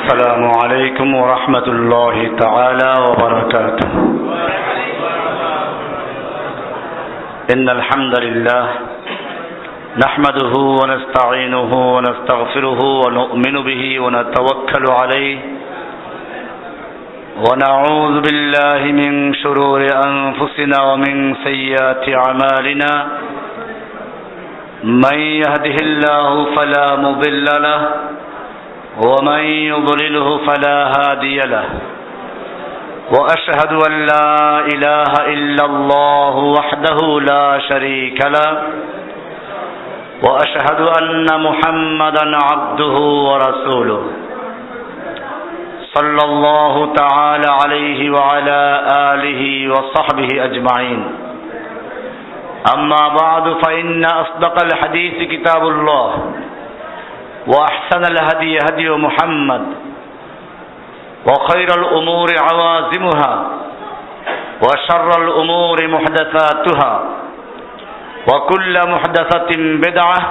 السلام عليكم ورحمة الله تعالى وبركاته. إن الحمد لله نحمده ونستعينه ونستغفره ونؤمن به ونتوكل عليه ونعوذ بالله من شرور أنفسنا ومن سيئات أعمالنا. من يهده الله فلا مضل له ومن يضلله فلا هادي له. وأشهد أن لا إله إلا الله وحده لا شريك له وأشهد أن محمدا عبده ورسوله صلى الله تعالى عليه وعلى آله وصحبه أجمعين. أما بعد فإن أصدق الحديث كتاب الله وأحسن الهدي هدي محمد وخير الأمور عوازمها وشر الأمور محدثاتها وكل محدثة بدعة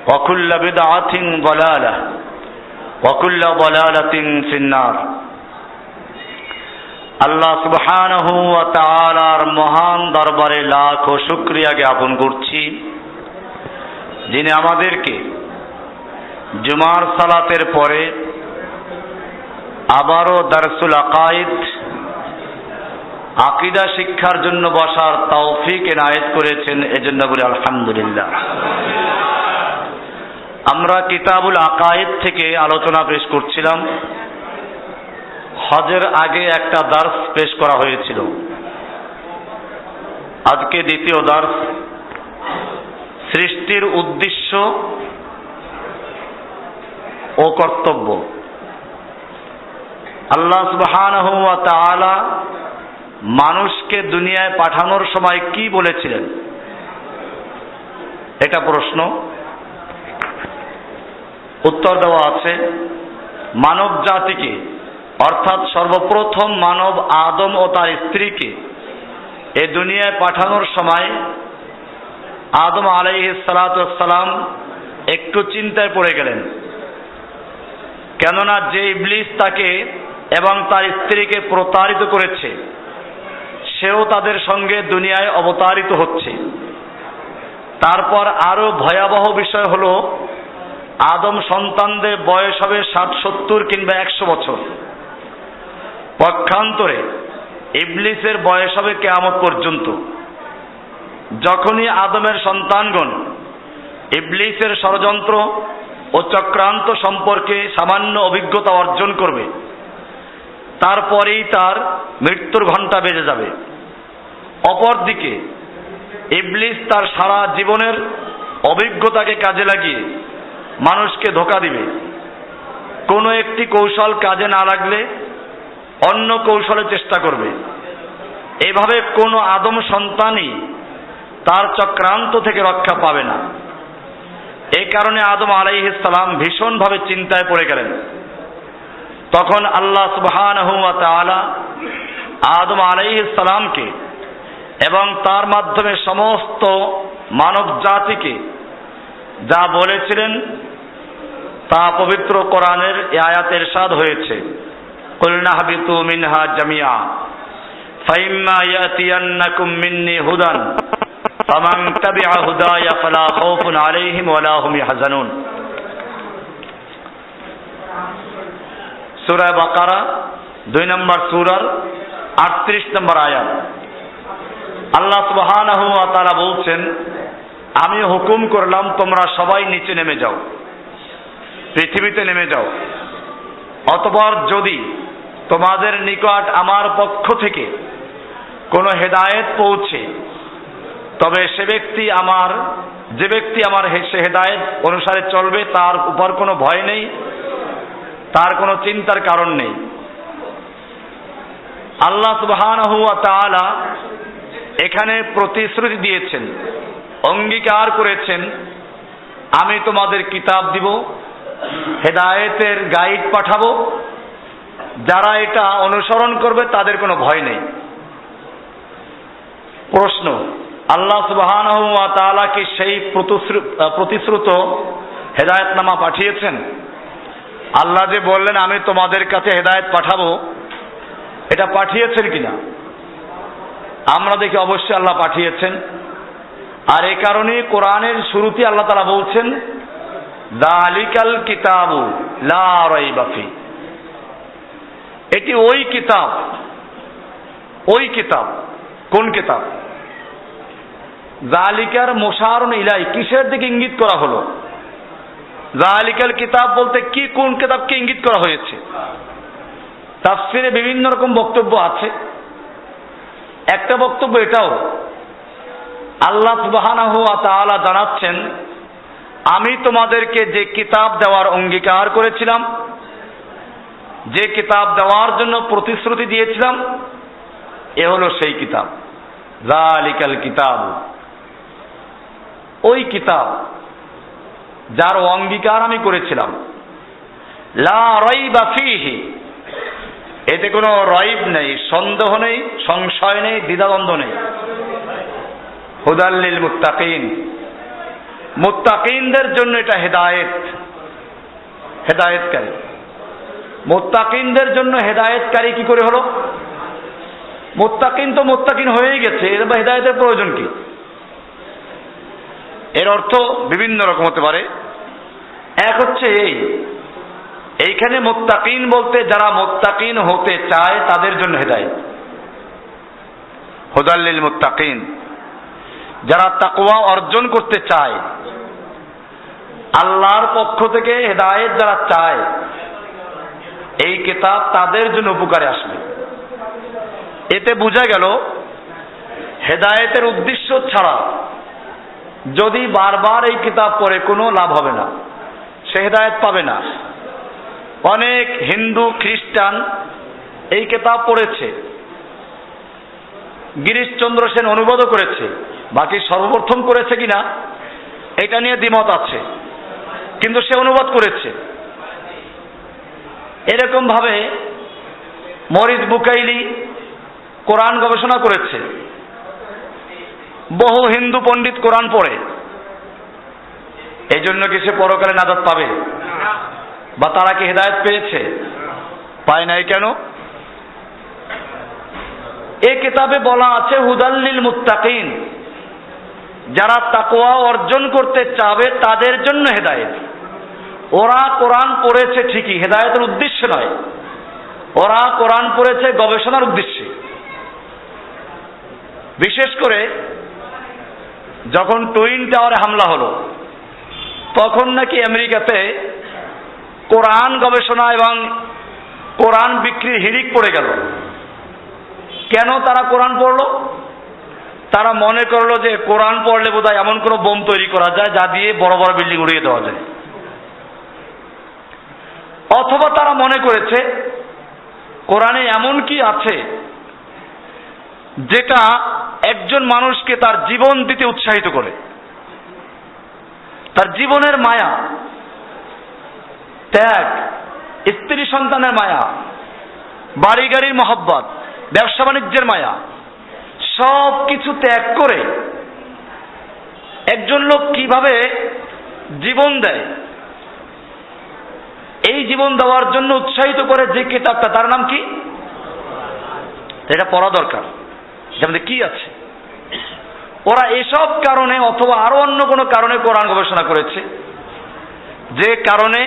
وكل بدعة ضلالة وكل ضلالة في النار. আল্লাহ সুবহানাহু ওয়া তাআলার মহান দরবারে লাখ শুকরিয়া জ্ঞাপন করছি, যিনি আমাদেরকে জুমার সালাতের পরে আবারও দারসুল আকাইদ আকীদা শিক্ষার জন্য বসার তৌফিক এনায়েত করেছেন। এজন্য বলি আলহামদুলিল্লাহ। আমরা কিতাবুল আকাইদ থেকে আলোচনা পেশ করছিলাম। হজের আগে একটা দার্স পেশ করা হয়েছিল, আজকে দ্বিতীয় দার্স, সৃষ্টির উদ্দেশ্য ও কর্তব্য। আল্লাহ সুবহানাহু ওয়া তাআলা মানুষকে দুনিয়ায় পাঠানোর সময় কি বলেছিলেন, এটা প্রশ্ন। উত্তর দেওয়া আছে, মানব জাতিকে অর্থাৎ সর্বপ্রথম মানব আদম ও তার স্ত্রীকে এ দুনিয়ায় পাঠানোর সময় আদম আলাইহিস সালাতু ওয়াস সালাম একটু চিন্তায় পড়ে গেলেন। কেননা যে ইবলিস তাকে এবং তার স্ত্রীকে প্রতারিত করেছে, সেও তাদের সঙ্গে দুনিয়ায় অবতারিত হচ্ছে। তারপর আরো ভয়াবহ বিষয় হলো, আদম সন্তানদের বয়স হবে 60, 70 কিংবা 100 বছর। পক্ষান্তরে ইবলিসের বয়স হবে কিয়ামত পর্যন্ত। যখনই আদমের সন্তানগণ ইবলিসের ষড়যন্ত্র ও চক্রান্ত সম্পর্কে সামান্য অভিজ্ঞতা অর্জন করবে, তারপরেই তার মৃত্যুর ঘণ্টা বেজে যাবে। অপরদিকে ইবলিস তার সারা জীবনের অভিজ্ঞতাকে কাজে লাগিয়ে মানুষকে ধোঁকা দিবে। কোনো একটি কৌশল কাজে না লাগলে অন্য কৌশলে চেষ্টা করবে। এভাবে কোনো আদম সন্তানই তার চক্রান্ত থেকে রক্ষা পাবে না। এই কারণে আদম আলাইহিস সালাম ভীষণভাবে চিন্তায় পড়ে গেলেন। তখন আল্লাহ সুবহানাহু ওয়া তাআলা আদম আলাইহিস সালামকে এবং তার মাধ্যমে সমস্ত মানব জাতিকে যা বলেছিলেন তা পবিত্র কোরআনের এই আয়াতে ইরশাদ হয়েছে, কুলনা হাবিতু মিনহা জামিআ ফাইম্মা ইয়াতিয়ান্নাকুম মিন্নি হুদান ফামান তাবিআ হুদায়া ফালা খাউফুন আলাইহিম ওয়ালা হুম ইয়াহজানুন। সূরা বাকারা 2 নম্বর সূরার 38 নম্বর আয়াত। আল্লাহ সুবহানাহু ওয়া তাআলা বলছেন, আমি হুকুম করলাম তোমরা সবাই নিচে নেমে যাও, পৃথিবীতে নেমে যাও। অতঃপর যদি তোমাদের নিকট আমার পক্ষ থেকে কোনো হেদায়েত পৌঁছে, তবে যে ব্যক্তি আমার সে হেদায়েত অনুসারে চলবে, তার উপর কোনো ভয় নেই, তার কোনো চিন্তার কারণ নেই। আল্লাহ সুবহানাহু ওয়া তাআলা এখানে প্রতিশ্রুতি দিয়েছেন, অঙ্গীকার করেছেন, আমি তোমাদের কিতাব দিব, হেদায়েতের গাইড পাঠাবো, যারা এটা অনুসরণ করবে তাদের কোনো ভয় নেই। প্রশ্ন, আল্লাহ সুবহানাহু ওয়া তাআলা কি সেই প্রতিশ্রুত হেদায়েতনামা পাঠিয়েছেন? আল্লাহ যে বললেন আমি তোমাদের কাছে হেদায়েত পাঠাবো, এটা পাঠিয়েছেন কিনা? আমরা দেখি অবশ্যই আল্লাহ পাঠিয়েছেন। আর এই কারণে কোরআনের শুরুতে আল্লাহ তাআলা বলছেন যালিকাল কিতাবু লা রাইবা ফি, এটি ওই কিতাব। ওই কিতাব কোন কিতাব? যালিকার মুশারুন ইলাই, কিসের দিকে ইঙ্গিত করা হলো? যালিকাল কিতাব বলতে কি, কোন কিতাবকে ইঙ্গিত করা হয়েছে? তাফসীরে বিভিন্ন রকম বক্তব্য আছে। একটা বক্তব্য এটাও, আল্লাহ সুবহানাহু ওয়া তাআলা জানাচ্ছেন আমি তোমাদেরকে যে কিতাব দেওয়ার অঙ্গীকার করেছিলাম, যে কিতাব দেওয়ার জন্য প্রতিশ্রুতি দিয়েছিলাম, এ হলো সেই কিতাব। যালিকাল কিতাব, ওই কিতাব যার অঙ্গীকার আমি করেছিলাম। লা রাইবা ফীহি, এতে কোনো রাইব নেই, সন্দেহ নেই, সংশয় নেই, দ্বিধাদ্বন্দ্ব নেই। হুদাল লিল মুত্তাকিন, মুত্তাকিনদের জন্য এটা হেদায়েত, হেদায়েতকারী। মুত্তাকিনদের জন্য হেদায়েতকারী কি করে হলো? মুত্তাকিন তো মুত্তাকিন হয়েই গেছে, এর বা হেদায়েতের প্রয়োজন কি? এর অর্থ বিভিন্ন রকম হতে পারে। এক হচ্ছে এইখানে মুত্তাকিন বলতে যারা মুত্তাকিন হতে চায় তাদের জন্য হেদায়েত। হুদাল লিল মুত্তাকিন, যারা তাকওয়া অর্জন করতে চায়, আল্লাহর পক্ষ থেকে হেদায়েত যারা চায়, এই কিতাব তাদের জন্য উপকারে আসবে। এতে বোঝা গেল হেদায়েতের উদ্দেশ্য ছাড়া যদি বারবার এই কিতাব পড়ে কোনো লাভ হবে না, সে হেদায়েত পাবে না। অনেক হিন্দু খ্রিস্টান এই কিতাব পড়েছে, গিরিশচন্দ্র সেন অনুবাদও করেছে, বাকি সর্বপ্রথম করেছে কিনা এটা নিয়ে দ্বিমত আছে, কিন্তু সে অনুবাদ করেছে। এরকম ভাবে মরিস বুকাইলি কোরআন গবেষণা করেছে। বহু হিন্দু পণ্ডিত কোরআন পড়ে, এই জন্য কি সে পরকালে নাজাত পাবে? বা তারা কি হেদায়েত পেয়েছে? পায় নাই। কেন? এই কিতাবে বলা আছে হুদাল লিল মুত্তাকিন, যারা তাকওয়া অর্জন করতে চাবে তাদের জন্য হেদায়েত। ওরা কোরআন পড়েছে ঠিকই, হেদায়েতের উদ্দেশ্য নয়, ওরা কোরআন পড়েছে গবেষণার উদ্দেশ্যে। বিশেষ করে যখন টুইন টাওয়ারে হামলা হলো, তখন নাকি আমেরিকাতে কোরআন গবেষণা এবং কোরআন বিক্রির হিড়িক পড়ে গেল। কেন তারা কোরআন পড়লো? তারা মনে করলো যে কোরআন পড়লে বোধহয় এমন কোনো বোম তৈরি করা যায় যা দিয়ে বড় বড় বিল্ডিং উড়িয়ে দেওয়া যায়। অথবা তারা মনে করেছে কোরআনে এমন কি আছে যেটা একজন মানুষকে তার জীবন দিতে উৎসাহিত করে, তার জীবনের মায়া, ত্যাগ, স্ত্রী সন্তানের মায়া, বাড়ি গাড়ির মহব্বত, ব্যবসা বাণিজ্যের মায়া, সব কিছু ত্যাগ করে একজন লোক কিভাবে জীবন দেয়, এই জীবন দেওয়ার জন্য উৎসাহিত করে যে কিতাবটা, তার নাম কি? এটা পড়া দরকার, যেমন কি আছে। ওরা এসব কারণে অথবা আরো অন্য কোনো কারণে কোরআন গবেষণা করেছে, যে কারণে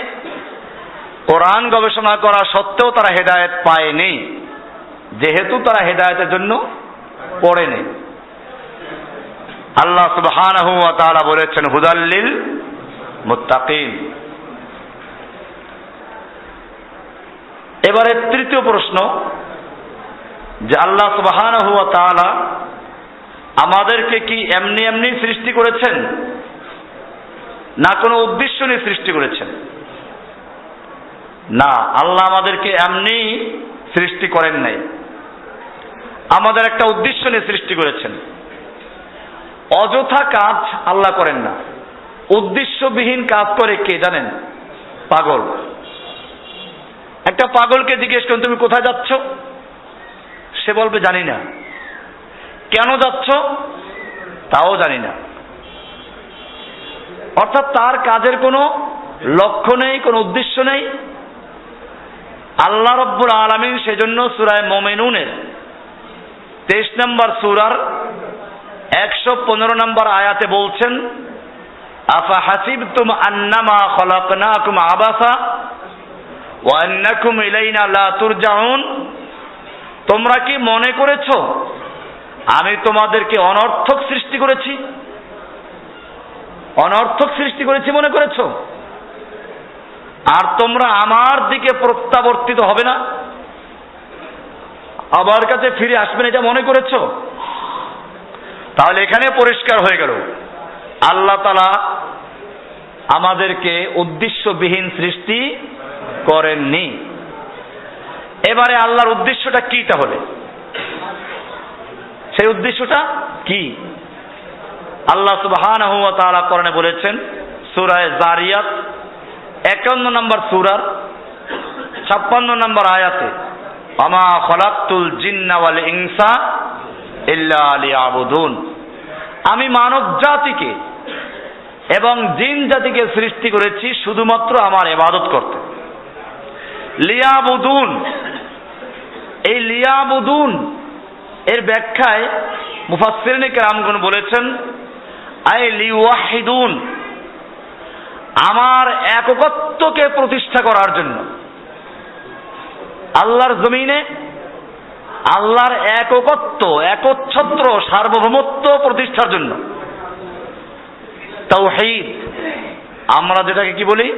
কোরআন গবেষণা করা সত্ত্বেও তারা হেদায়েত পায়নি, যেহেতু তারা হেদায়েতের জন্য পড়েনি। আল্লাহ সুবহানাহু ওয়া তাআলা বলেছেন হুদাল লিল মুত্তাকিন। এবারে তৃতীয় প্রশ্ন, যে আল্লাহ সুবহানাহু ওয়া তাআলা আমাদেরকে কি এমনি এমনি সৃষ্টি করেছেন, না কোনো উদ্দেশ্য নিয়ে সৃষ্টি করেছেন? না, আল্লাহ আমাদেরকে এমনি সৃষ্টি করেন নাই, আমাদের একটা উদ্দেশ্য নিয়ে সৃষ্টি করেছেন। অযথা কাজ আল্লাহ করেন না। উদ্দেশ্যবিহীন কাজ করে কে জানেন? পাগল। একটা পাগলকে জিজ্ঞেস করুন তুমি কোথায় যাচ্ছ, সে বলবে জানি না। কেন যাচ্ছ তাও জানি না। অর্থাৎ তার কাজের কোনো লক্ষ্য নেই, কোনো উদ্দেশ্য নেই, আল্লাহ রব্বুল আলামিন সেজন্য সূরা মুমিনুনের 23 নম্বর সূরার 115 নম্বর আয়াতে বলছেন, আফা হাসিবতুম আন্নামা খলাকনাকুম আবাসা ওয়া আন্নাকুম ইলাইনা লা তুরজাউন, তোমরা কি মনে করেছো আমি তোমাদেরকে অনর্থক সৃষ্টি করেছি? অনর্থক সৃষ্টি করেছি মনে করেছো? আর তোমরা আমার দিকে প্রত্যাবর্তিত হবে না, আমার কাছে ফিরে আসবেন, এটা মনে করেছো? তাহলে এখানে পরিষ্কার হয়ে গেল আল্লাহ তাআলা আমাদেরকে উদ্দেশ্যবিহীন সৃষ্টি করেননি। এবারে আল্লাহর উদ্দেশ্যটা কি? তাহলে সেই উদ্দেশ্যটা কি? আল্লাহ সুবহানাহু ওয়া তাআলা কোরআনে বলেছেন সূরা জারিয়াত 51 নম্বর সূরার 56 নম্বর আয়াতে, ওয়ামা খলাকতুল জিন্না ওয়াল ইনসা ইল্লা লিয়াবুদুন, আমি মানব জাতিকে এবং জিন জাতিকে সৃষ্টি করেছি শুধুমাত্র আমার ইবাদত করতে। লিয়াবুদুন, এই লিয়াবুদুন এর ব্যাখ্যায় মুফাসসিরিনে কেরামগণ বলেছেন আই লিওয়াহিদুন, আমার একত্বকে প্রতিষ্ঠা করার জন্য, আল্লাহর জমিনে আল্লাহর একত্ব, একচ্ছত্র সার্বভৌমত্ব প্রতিষ্ঠার জন্য। তাওহীদ, আমরা যেটাকে কি বলি?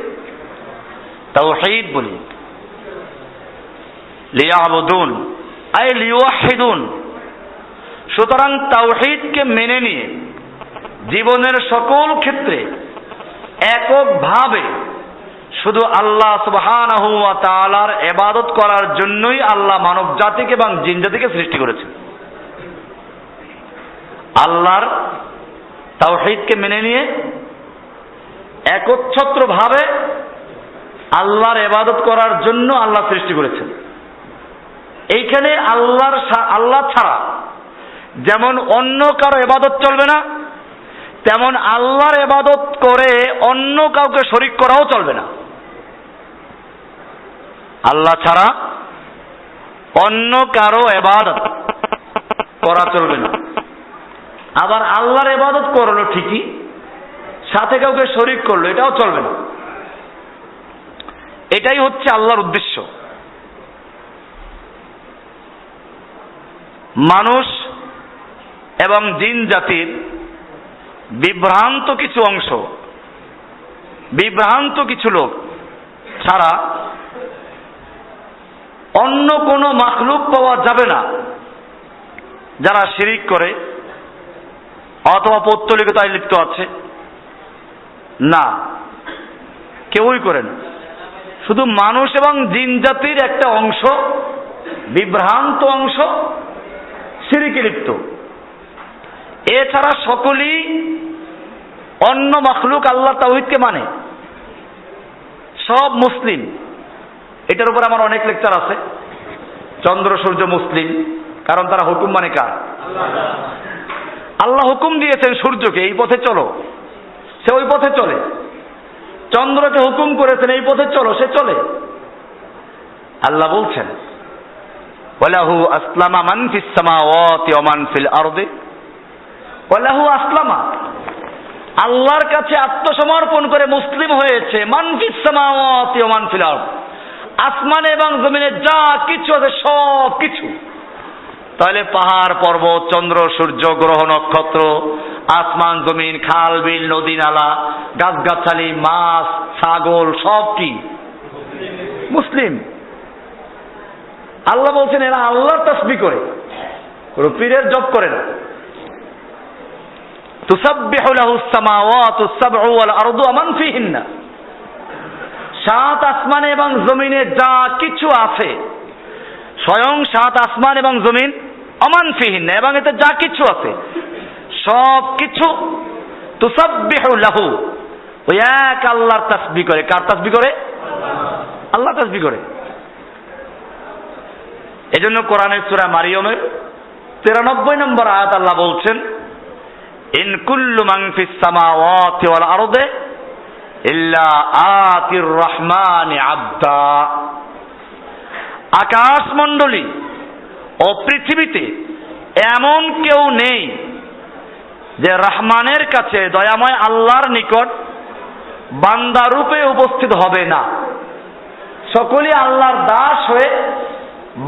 তাওহীদ বলি। লিয়াবুদুন আই লিওয়াহিদুন, সুতরাং তাওহীদকে মেনে নিয়ে জীবনের সকল ক্ষেত্রে এককভাবে শুধু আল্লাহ সুবহানাহু ওয়া তাআলার ইবাদত করার জন্যই আল্লাহ মানব জাতিকে এবং জিন জাতিকে সৃষ্টি করেছেন। আল্লাহর তাওহীদকে মেনে নিয়ে একচ্ছত্রভাবে আল্লাহর ইবাদত করার জন্য আল্লাহ সৃষ্টি করেছেন। এইখানে আল্লাহ ছাড়া যেমন অন্য কারো ইবাদত চলবে না, তেমন আল্লাহর ইবাদত করে অন্য কাউকে শরীক করাও চলবে না। আল্লাহ ছাড়া অন্য কারো ইবাদত করা চলবে না। আবার আল্লাহর ইবাদত করলো ঠিকই, সাথে কাউকে শরীক করলো, এটাও চলবে না। এটাই হচ্ছে আল্লাহর উদ্দেশ্য। মানুষ এবং জিন জাতির বিভ্রান্ত কিছু অংশ, বিভ্রান্ত কিছু লোক ছাড়া অন্য কোনো মাখলুক পাওয়া যাবে না যারা শিরিক করে অথবা পৌত্তলিকতায় লিপ্ত আছে। না, কেউই করে না। শুধু মানুষ এবং জিন জাতির একটা অংশ, বিভ্রান্ত অংশ শিরিকে লিপ্ত। এছাড়া সকলেই অন্য মাখলুক আল্লাহ তাওহীদকে মানে, সব মুসলিম। এটার উপর আমার অনেক লেকচার আছে। চন্দ্র সূর্য মুসলিম, কারণ তারা হুকুম মানে কার? আল্লাহ হুকুম দিয়েছেন সূর্যকে এই পথে চলো, সে ওই পথে চলে। চন্দ্রকে হুকুম করেছেন এই পথে চলো, সে চলে। আল্লাহ বলছেন ওয়ালাহু আসলামা মান ফিস সামাওয়াতি ওয়া মান ফিল আরদি, ওয়ালাহু আসলামা, আল্লাহর কাছে আত্মসমর্পণ করে মুসলিম হয়েছে মান ফিস সামাওয়াতি ওয়া মান ফিল আরদ, আসমানে এবং জমিনে যা কিছু আছে সব কিছু। তাহলে পাহাড় পর্বত, চন্দ্র সূর্য, গ্রহ নক্ষত্র, আসমান জমিন, খাল বিল, নদী নালা, গাছগাছালি, মাছ ছাগল সব কি মুসলিম? আল্লাহ বলছেন এরা আল্লাহর তাসবিহ করে, পীরের জপ করে না। তুসাব্বিহু লাহুস সামাওয়াতুস সাবউ ওয়াল আরদু ওয়া মান ফিহিন্না, সাত আসমানে এবং জমিনে যা কিছু আছে, স্বয়ং সাত আসমান এবং জমিন, আমান ফিহিন্না, এবং এতে যা কিছু আছে সব কিছু তুসাব্বিহু লাহু, ওই এক আল্লাহর তাসবিহ করে। কার তাসবিহ করে? আল্লাহ তাসবিহ করে। এজন্য কোরআনের সূরা মারিয়মের 93 নম্বর আয়াত আল্লাহ বলছেন ইন কুল্লু মান ফিস সামাওয়াতি ওয়াল আরদি ইল্লা আতির রহমানি আবদা, আকাশমণ্ডলী ও পৃথিবীতে এমন কেউ নেই যে রহমানের কাছে, দয়াময় আল্লাহর নিকট বান্দা রূপে উপস্থিত হবে না। সকলেই আল্লাহর দাস হয়ে,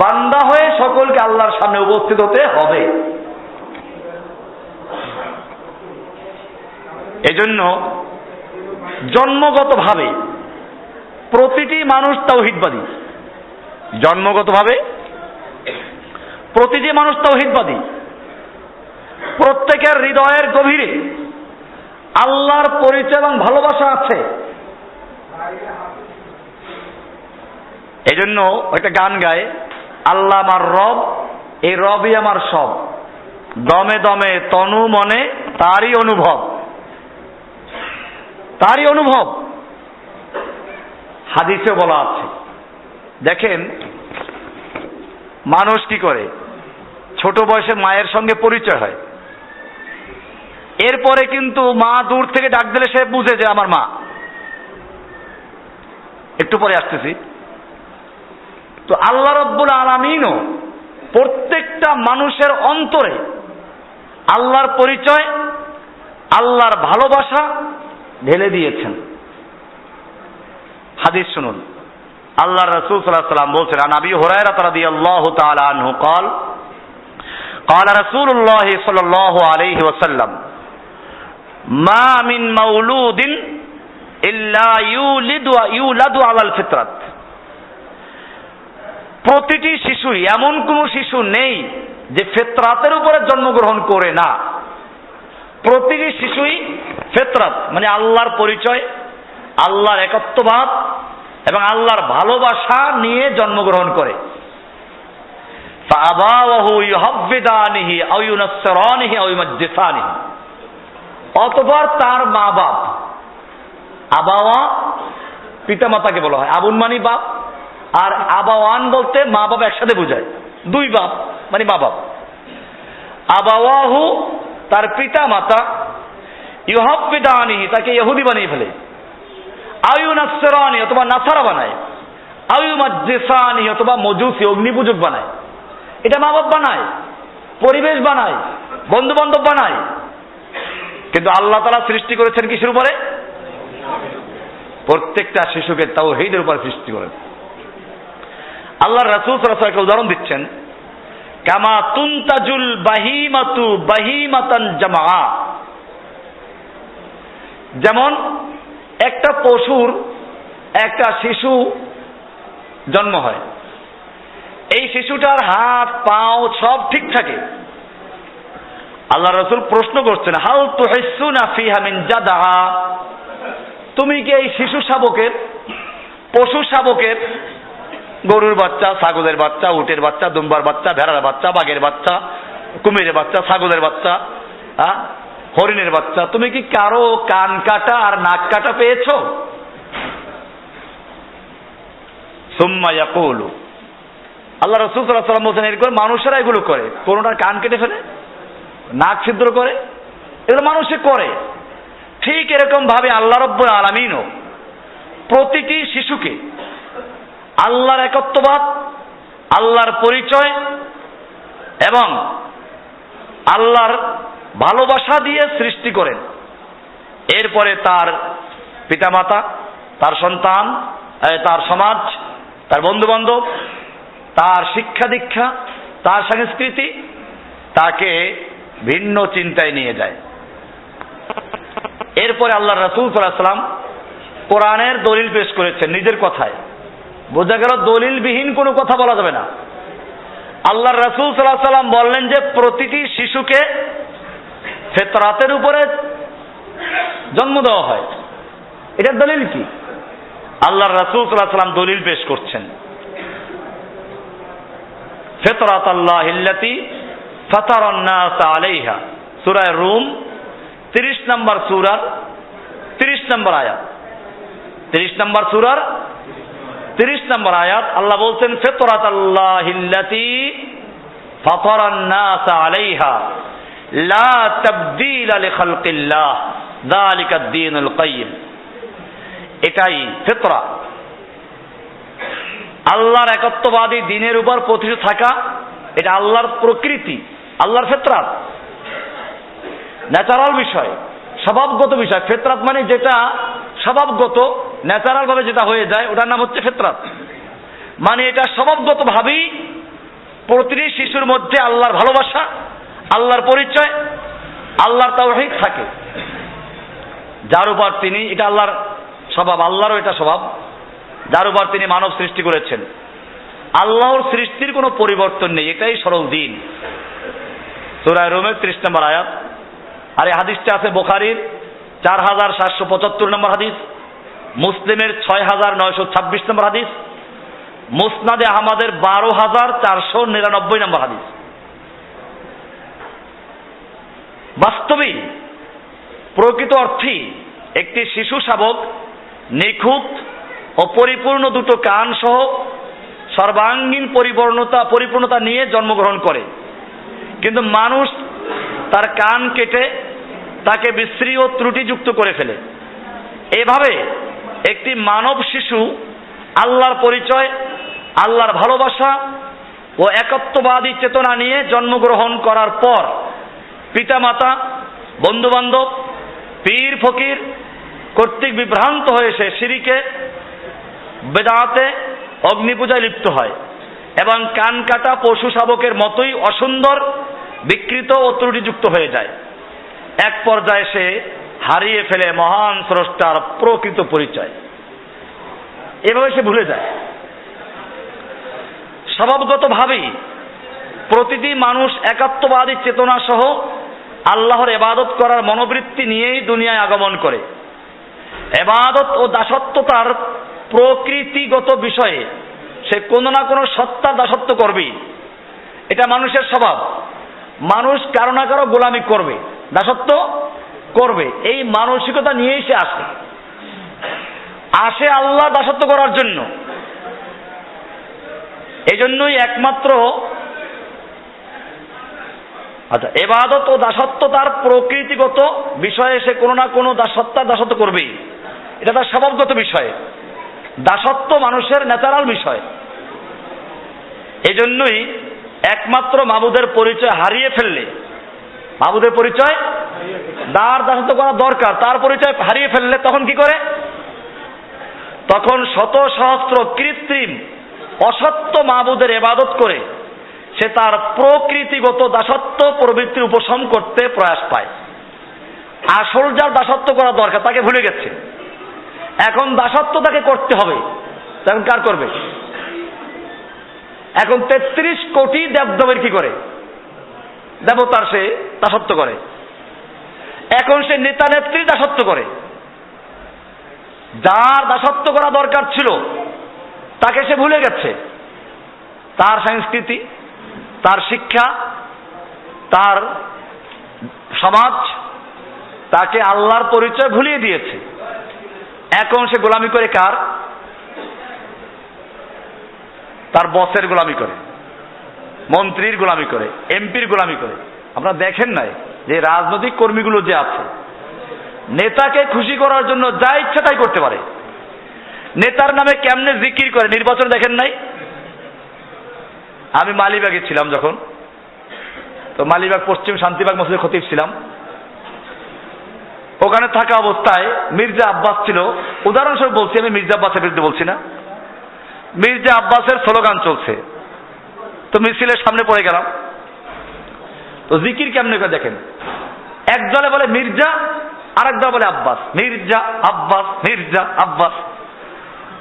বান্দা হয়ে সকলকে আল্লাহর সামনে উপস্থিত হতে হবে। এজন্য জন্মগতভাবে প্রতিটি মানুষ তাওহীদবাদী। জন্মগতভাবে প্রতিটি মানুষ তাওহীদবাদী। প্রত্যেকের হৃদয়ের গভীরে আল্লাহর পরিচয় এবং ভালোবাসা আছে। এই জন্য একটা গান গায়, আল্লাহ আমার রব, এই রবই আমার সব, দমে দমে তনু মনে তারই অনুভব। তারই অনুভব হাদিসে বলা আছে। দেখেন মানুষ কি করে, ছোট বয়সে মায়ের সঙ্গে পরিচয় হয়, এরপরে কিন্তু মা দূর থেকে ডাক দিলে সে বুঝে যে আমার মা। একটু পরে আসতেছি। তো আল্লাহ রাব্বুল আলামিনও প্রত্যেকটা মানুষের অন্তরে আল্লাহর পরিচয়, আল্লাহর ভালোবাসা ঢেলে দিয়েছেন। হাদিস শুনুন, আল্লাহর রাসূল সাল্লাল্লাহু আলাইহি ওয়াসাল্লাম বলছেন, আন আবি হুরায়রা রাদিয়াল্লাহু তাআলা আনহু قال قال رسول الله صلى الله عليه وسلم ما من مولود إلا يولد على الفطرة। প্রতিটি শিশুই, এমন কোন শিশু নেই যে ফিতরাতের উপরে জন্মগ্রহণ করে না। প্রতিটি শিশুই ফিতরাত মানে আল্লাহর পরিচয়, আল্লাহর একত্ববাদ এবং আল্লাহর ভালোবাসা নিয়ে জন্মগ্রহণ করে। فأبواه يهودانه أو ينصرانه أو يمجسانه। অতঃপর তার মা বাপ, আবাওয়া পিতামাতাকে বলা হয়, আবুন মানে বাপ, আর আবাওয়ান বলতে মা বাপ একসাথে বোঝায়, দুই বাপ মানে মা বাপ। আবাওয়াহু তার পিতা মাতা, ইউহাব্বিদানিহি তাকে ইহুদি বানিয়ে ফেলে, আও ইউনাসরানি অথবা নাসারা বানায়, আও ইউমাজ্জিসানি অথবা মজুসি অগ্নিপূজক বানায়। এটা মা বাপ বানায়, পরিবেশ বানায়, বন্ধু বান্ধব বানায়। কিন্তু আল্লাহ তাআলা সৃষ্টি করেছেন কিসের উপরে? প্রত্যেকটা শিশুকে তাওহীদের উপর সৃষ্টি করেন। আল্লাহর রাসূল সাল্লাল্লাহু আলাইহি ওয়াসাল্লাম উদাহরণ দিচ্ছেন, কামা তুনতাজুল বাহিমাতু বাহিমাতান জামা। যেমন একটা পশুর একটা শিশু জন্ম হয়, এই শিশুটার হাত পাও সব ঠিক থাকে। আল্লাহ রাসূল প্রশ্ন করছেন, হাল তুহিসুনা ফিহা মিন জাদা। তুমি কি এই শিশু শাবকের, পশু শাবকের, গরুর বাচ্চা, ছাগলের বাচ্চা, উটের বাচ্চা, দুম্বার বাচ্চা, ভেড়ার বাচ্চা, বাঘের বাচ্চা, কুমিরের বাচ্চা, ছাগলের বাচ্চা, হরিণের বাচ্চা, তুমি কি কারো কান কাটা আর নাক কাটা পেয়েছো? সুম্মা ইয়াকুলু, আল্লাহ রাসূল সাল্লাল্লাহু আলাইহি ওয়াসাল্লাম বলেন, এরকম মানুষেরা এগুলো করে, কোনটার কান কেটে ফেলে, নাক ছিদ্র করে, এগুলো মানুষে করে। ঠিক এরকম ভাবে আল্লাহ রাব্বুল আলামিনও প্রতিটি শিশুকে আল্লাহর একত্ববাদ, আল্লাহর পরিচয় এবং আল্লাহর ভালোবাসা দিয়ে সৃষ্টি করেন। এরপরে তার পিতামাতা, তার সন্তান, তার সমাজ, তার বন্ধু বান্ধব, তার শিক্ষা দীক্ষা, তার সংস্কৃতি তাকে ভিন্ন চিন্তায় নিয়ে যায়। এরপরে আল্লাহ রাসূল সাল্লাল্লাহু আলাইহি ওয়াসাল্লাম কোরআনের দলিল পেশ করেছেন নিজের কথায়। বোঝা গেল দলিলবিহীন কোনো কথা বলা যাবে না। আল্লাহ রাসূল সাল্লাল্লাহু আলাইহি ওয়াসাল্লাম বললেন যে প্রতিটি শিশুকে ফিতরাতের উপরে জন্ম দেওয়া হয়। এটার দলিল কি? আল্লাহ রাসূল সাল্লাল্লাহু আলাইহি ওয়াসাল্লাম দলিল পেশ করছেন, ফিতরাতাল্লাহিল্লাতী ফাতারান নাস আলাইহা, সূরা রুম 30 নম্বর সূরার 30 নম্বর আয়াত। 30 নম্বর সূরার 30 নম্বর আয়াত আল্লাহ বলছেন, ফিতরাতাল্লাহিল্লাতী ফাতারান নাস আলাইহা লা তাবদীলা লিখালকিল্লাহ যালিকা দ্বীনুল কাইয়্যিম। এটাই ফিতরা, আল্লাহর একত্ববাদী দ্বীনের উপর প্রতিষ্ঠিত থাকা, এটা আল্লাহর প্রকৃতি, আল্লাহর ফিতরাত, ন্যাচারাল বিষয়, স্বভাবগত বিষয়। ফিতরাত মানে যেটা স্বভাবগত, ন্যাচারাল ভাবে যেটা হয়ে যায়, ওটার নাম হচ্ছে ফিতরাত। মানে এটা স্বভাবগত ভাবেই প্রতিটি শিশুর মধ্যে আল্লাহর ভালোবাসা, আল্লাহর পরিচয়, আল্লাহর তাওহীদ থাকে, যার উপর তিনি, এটা আল্লাহর স্বভাব, আল্লাহরও এটা স্বভাব, যার উপর তিনি মানব সৃষ্টি করেছেন। আল্লাহর সৃষ্টির কোনো পরিবর্তন নেই, এটাই সরল দিন। সূরা রুমের 30 নম্বর আয়াত। আর এই হাদিসটা আছে বুখারীর 4775 নম্বর হাদিস, মুসলিমের 6926 নম্বর হাদিস, মুসনাদে আহমদের 12499 নম্বর হাদিস। বাস্তবেই প্রকৃত অর্থেই একটি শিশু শাবক নিখুঁত ও পরিপূর্ণ দুটো কান সহ সর্বাঙ্গীন পরিপূর্ণতা নিয়ে জন্মগ্রহণ করে, কিন্তু মানুষ তার কান কেটে তাকে বিশ্রী ও ত্রুটিযুক্ত করে ফেলে। এভাবে একটি মানব শিশু আল্লাহর পরিচয়, আল্লাহর ভালোবাসা ও একত্ববাদী চেতনা নিয়ে জন্মগ্রহণ করার পর পিতামাতা, বন্ধুবান্ধব, পীর ফকির কর্তৃক বিভ্রান্ত হয়ে সে শিরকে, বেদাতে, অগ্নিপূজায় লিপ্ত হয় এবং কান কাটা পশু শাবকের মতোই অসুন্দর, বিকৃত ও ত্রুটিযুক্ত হয়ে যায়। এক পর্যায়ে সে হারিয়ে ফেলে মহান স্রষ্টার প্রকৃত পরিচয়। এভাবে সে ভুলে যায়। স্বভাবগতভাবেই প্রতিটি মানুষ একাত্মবাদী চেতনা সহ আল্লাহর ইবাদত করার মনোবৃত্তি নিয়েই দুনিয়ায় আগমন করে। ইবাদত ও দাসত্ব তার প্রকৃতিগত বিষয়ে সে কোনো না কোনো সত্তার দাসত্ব করবেই, এটা মানুষের স্বভাব। মানুষ কারো না কারো গোলামি করবে, দাসত্ব করবে, এই মানসিকতা নিয়েই সে আসে আল্লাহ দাসত্ব করার জন্য। এই জন্যই একমাত্র ইবাদত ও দাসত্ব তার প্রকৃতিগত বিষয়ে সে কোনো না কোনো সত্তার দাসত্ব করবেই, এটা তার স্বভাবগত বিষয়। দাসত্ব মানুষের ন্যাচারাল বিষয়। এই জন্যই একমাত্র মাবুদের পরিচয় হারিয়ে ফেললে, মাবুদের পরিচয় তার দাসত্ব করা দরকার, তার পরিচয় হারিয়ে ফেললে তখন কি করে? তখন শত সহস্র কৃত্রিম অসত্য মাবুদের ইবাদত করে সে তার প্রকৃতিগত দাসত্ব প্রবৃত্তির উপশম করতে প্রয়াস পায়। আসল যার দাসত্ব করা দরকার তাকে ভুলে গেছে, এখন দাসত্ব তাকে করতে হবে। তখন কার করবে? এখন 33 কোটি দেবদেবের কি করে? দেবতার সে দাসত্ব করে। এখন সে নেতা নেত্রীর দাসত্ব করে। যার দাসত্ব করা দরকার ছিল তাকে সে ভুলে গেছে। তার সংস্কৃতি, তার শিক্ষা, তার সমাজ তাকে আল্লাহর পরিচয় ভুলিয়ে দিয়েছে। এখন সে গোলামি করে কার? তার বসের গোলামি করে, মন্ত্রীর গোলামি করে, এমপির গোলামি করে। আপনারা দেখেন নাই যে রাজনৈতিক কর্মীগুলো যে আছে, নেতাকে খুশি করার জন্য যা ইচ্ছা তাই করতে পারে। নেতার নামে কেমনে জিকির করে, নির্বাচন দেখেন নাই? আমি মালিবাগে ছিলাম যখন, তো মালিবাগ পশ্চিম শান্তিবাগ মসজিদের খতিব ছিলাম। ওখানে থাকা অবস্থায় মির্জা আব্বাস ছিল, উদাহরণস্বরূপ বলছি, আমি মির্জা আব্বাসের বিরুদ্ধে বলছি না। মির্জা আব্বাসের স্লোগান চলছে, তো মিছিলের সামনে পড়ে গেলাম। তো জিকির কেমনে করে দেখেন, এক দলে বলে মির্জা, আর এক দল বলে আব্বাস। মির্জা আব্বাস, মির্জা আব্বাস।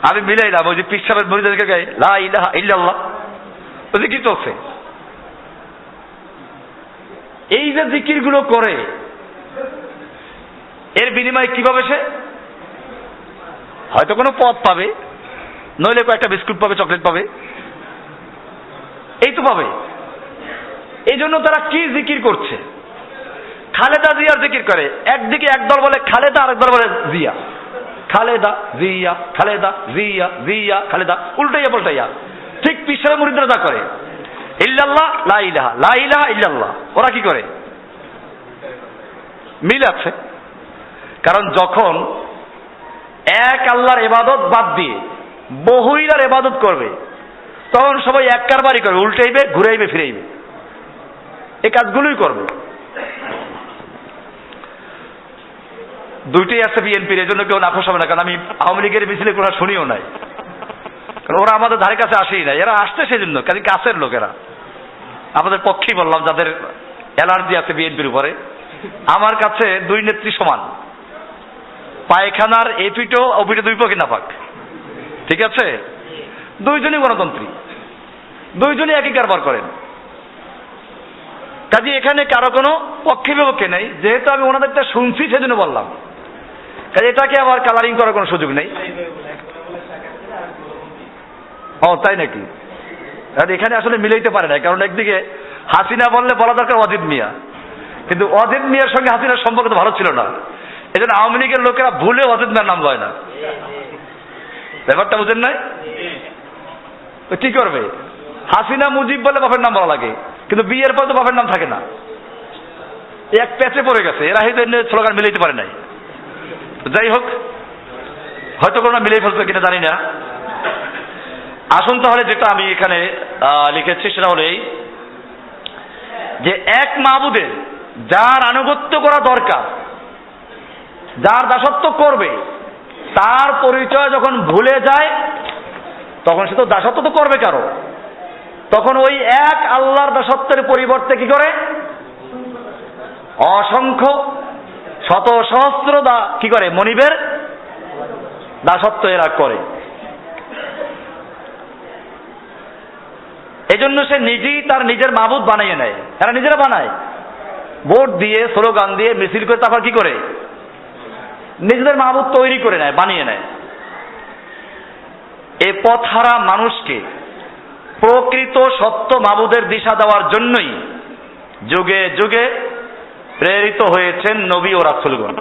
আমি মিলাইলাম ওই যে পীর সাহেবের মুরিদদেরকে গায়ে লা ইলাহা ইল্লাল্লাহ, ওই জিকির চলছে। এই যে জিকির গুলো করে, এর বিনিময়ে কি পাবে সে? হয়তো কোনো পদ পাবে, নইলে কয়েকটা বিস্কুট পাবে, চকলেট পাবে, এই তো পাবে। এই জন্য তারা কি জিকির করছে? খালেদা জিয়ার জিকির করে। একদিকে একদল বলে খালেদা, আরেক দল বলে জিয়া। খালেদা জিয়া, খালেদা জিয়া, জিয়া খালেদা, উল্টাইয়া পাল্টাইয়া। ঠিক পিছনে মুরিদরা যা করে, ইল্লাল্লাহ লা ইলাহা, লা ইলাহা ইল্লাল্লাহ। ওরা কি করে? মিল আছে। কারণ যখন এক আল্লাহর ইবাদত বাদ দিয়ে বহু ইলার ইবাদত করবে, তখন সবাই এক কারবারই করবে, উল্টাইবে, ঘুরাইবে, ফিরাইবে, এই কাজগুলোই করবে। দুইটাই আছে বিএনপির, এই জন্য কেউ নাখোশ হবে না, কারণ আমি আওয়ামী লীগের মিছিলে কোনো শুনিও নাই, কারণ ওরা আমাদের ধারে কাছে আসেই নাই। এরা আসছে সেই জন্য, কাজে কাছের লোকেরা, আমাদের পক্ষেই বললাম, যাদের অ্যালার্জি আছে বিএনপির উপরে। আমার কাছে দুই নেত্রী সমান, পায়খানার এপিটো ওপিটো দুই পক্ষে না পাক, ঠিক আছে? দুইজনই গণতন্ত্রী, দুইজনই একই কারবার করেন। কাজে এখানে কারো কোনো পক্ষে বিপক্ষে নেই, যেহেতু আমি ওনাদেরটা শুনছি সেজন্য বললাম। কাজে এটাকে আবার কালারিং করার কোনো সুযোগ নেই। ও তাই নাকি? এখানে আসলে মিলাইতে পারে না, কারণ একদিকে হাসিনা বললে বলা দরকার অজিত মিয়া, কিন্তু অজিত মিয়ার সঙ্গে হাসিনার সম্পর্ক তো ভালো ছিল না, এই জন্য আওয়ামী লীগের লোকেরা ভুলে অজিত মিয়ার নাম লয় না। ব্যাপারটা বুঝেন নাই? তো কি করবে? হাসিনা মুজিব বলে বাপের নাম বলা লাগে, কিন্তু বিয়ের পর তো বাপের নাম থাকে না। এক প্যাচে পড়ে গেছে, এরা হয়তো স্লোগান মিলাইতে পারে নাই। যাই হোক, হয়তো কোনো মিলাই ফেলছে কিনা জানি না। আসুন তাহলে যেটা আমি এখানে লিখেছি সেটা হলো এই, যে এক মাবুদের যার আনুগত্য করা দরকার, যার দাসত্ব করবে, তার পরিচয় যখন ভুলে যায়, তখন সে তো দাসত্ব তো করবে কারো, তখন ওই এক আল্লাহর দাসত্বের পরিবর্তে কি করে? অসংখ্য শত সহস্র কি করে? মনিবের দাসত্ব এরা করে। এজন্য সে নিজেই তার নিজের মাবুদ বানিয়ে নেয়। এরা নিজেরা বানায়, ভোট দিয়ে, স্লোগান দিয়ে, মিছিল করে, তারপর কি করে? নিজেদের মাবুদ তৈরি করে নেয়, বানিয়ে নেয়। এই পথহারা মানুষকে প্রকৃত সত্য মাবুদের দিশা দেওয়ার জন্যই যুগে যুগে প্রেরিত হয়েছেন নবী ও রাসূলগণ।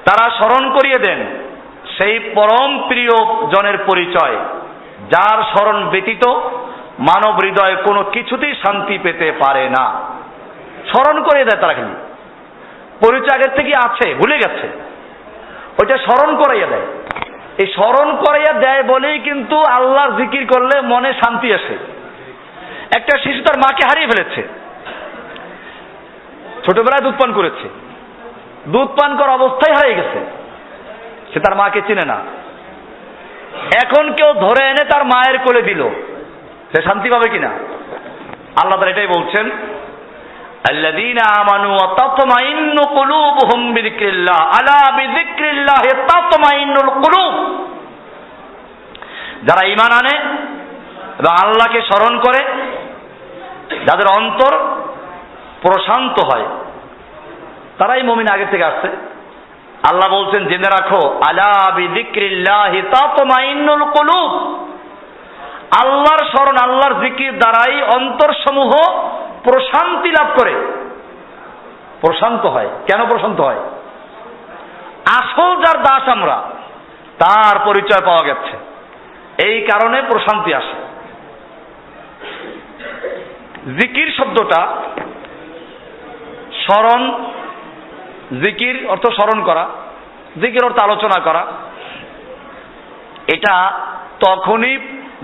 তারা স্মরণ করিয়ে দেন সেই পরম প্রিয় জনের পরিচয়, যার স্মরণ ব্যতীত মানব হৃদয় কোনো কিছুতেই শান্তি পেতে পারে না। স্মরণ করিয়ে দেয় তারা, খালি পরিচয় আগের থেকে আছে, ভুলে গেছে, ওইটা স্মরণ করাইয়া দেয়। এই স্মরণ করাইয়া দেয় বলেই কিন্তু আল্লাহর জিকির করলে মনে শান্তি আসে। একটা শিশু তার মাকে হারিয়ে ফেলেছে, ছোটবেলায় দুধ পান করেছে, দুধ পান করা অবস্থায় হারিয়ে গেছে, সে তার মাকে চিনে না। এখন কেউ ধরে এনে তার মায়ের কোলে দিল, সে শান্তি পাবে কিনা? আল্লাহ তাআলা এটাই বলছেন, আল্লাযীনা আমানু ওয়া তাতমাইন্নু কুলুবুহুম বিযিকরিল্লাহ, আলা বিযিকরিল্লাহি তাতমাইন্নুল কুলুব। যারা ঈমান আনে এবং আল্লাহকে স্মরণ করে, যাদের অন্তর প্রশান্ত হয়, তারাই মুমিন। আগে থেকে আসছে। আল্লাহ বলছেন, জেনে রাখো, আলা বিযিকরিল্লাহি তাতমাইন্নুল কুলুব। আল্লাহর স্মরণ, আল্লাহর জিকির দ্বারাই অন্তরসমূহ প্রশান্তি লাভ করে, প্রশান্ত হয়। কেন প্রশান্ত হয়? আসল যার দাস আমরা, তার পরিচয় পাওয়া গেছে, এই কারণে প্রশান্তি আসে। জিকির শব্দটা, স্মরণ, জিকির অর্থ স্মরণ করা, জিকির অর্থ আলোচনা করা। এটা তখনই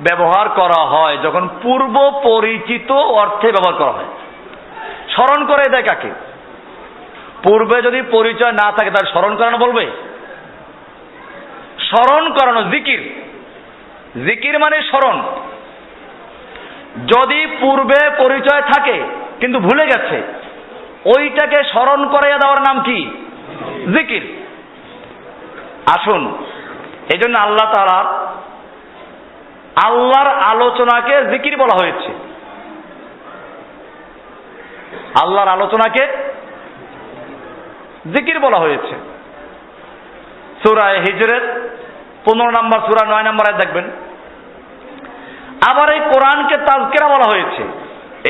ব্যবহার করা হয় যখন পূর্ব পরিচিত অর্থে ব্যবহার করা হয়। স্মরণ করে দেয় কাকে? পূর্বে যদি পরিচয় না থাকে তার স্মরণ করানো বলবে? স্মরণ করানো জিকির, জিকির মানে স্মরণ। যদি পূর্বে পরিচয় থাকে কিন্তু ভুলে গেছে, ওইটাকে স্মরণ করাইয়া দেওয়ার নাম কি? জিকির। আসুন, এই জন্য আল্লাহ তাআলা আল্লাহর আলোচনাকে জিকির বলা হয়েছে। আল্লাহর আলোচনাকে জিকির বলা হয়েছে। সূরা হিজরের 15 নম্বর সূরা 9 নম্বর আয়াত দেখবেন। আবার এই কোরআনকে তাযকিরা বলা হয়েছে,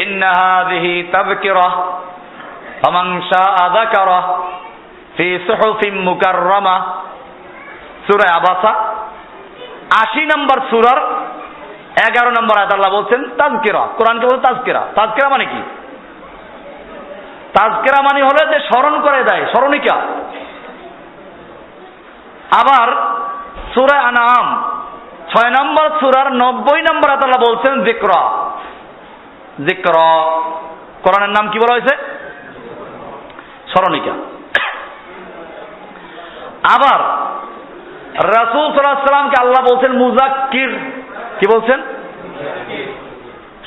ইন্না হাযিহি তাযকিরাহ ফামান শাআ যাকারা ফি সুহুফিন মুকাররামা। সূরা আবাসা 80 নম্বর সূরার 11 নম্বর আয়াত আল্লাহ বলছেন তাযকিরা। কোরআনকে বলছে তাযকিরা। তাযকিরা মানে কি? তাযকিরা মানে হলো যে স্মরণ করে দেয়, স্মরণিকা। আবার সূরা আনআম 6 নম্বর সূরার 90 নম্বর আয়াতে আল্লাহ বলছেন যিকরা। যিকরা কোরআনের নাম কি বলা হয়েছে? স্মরণিকা। আবার রাসূল সাল্লাল্লাহু আলাইহি সাল্লামকে আল্লাহ বলছেন মুযাক্কির। কি বলছেন?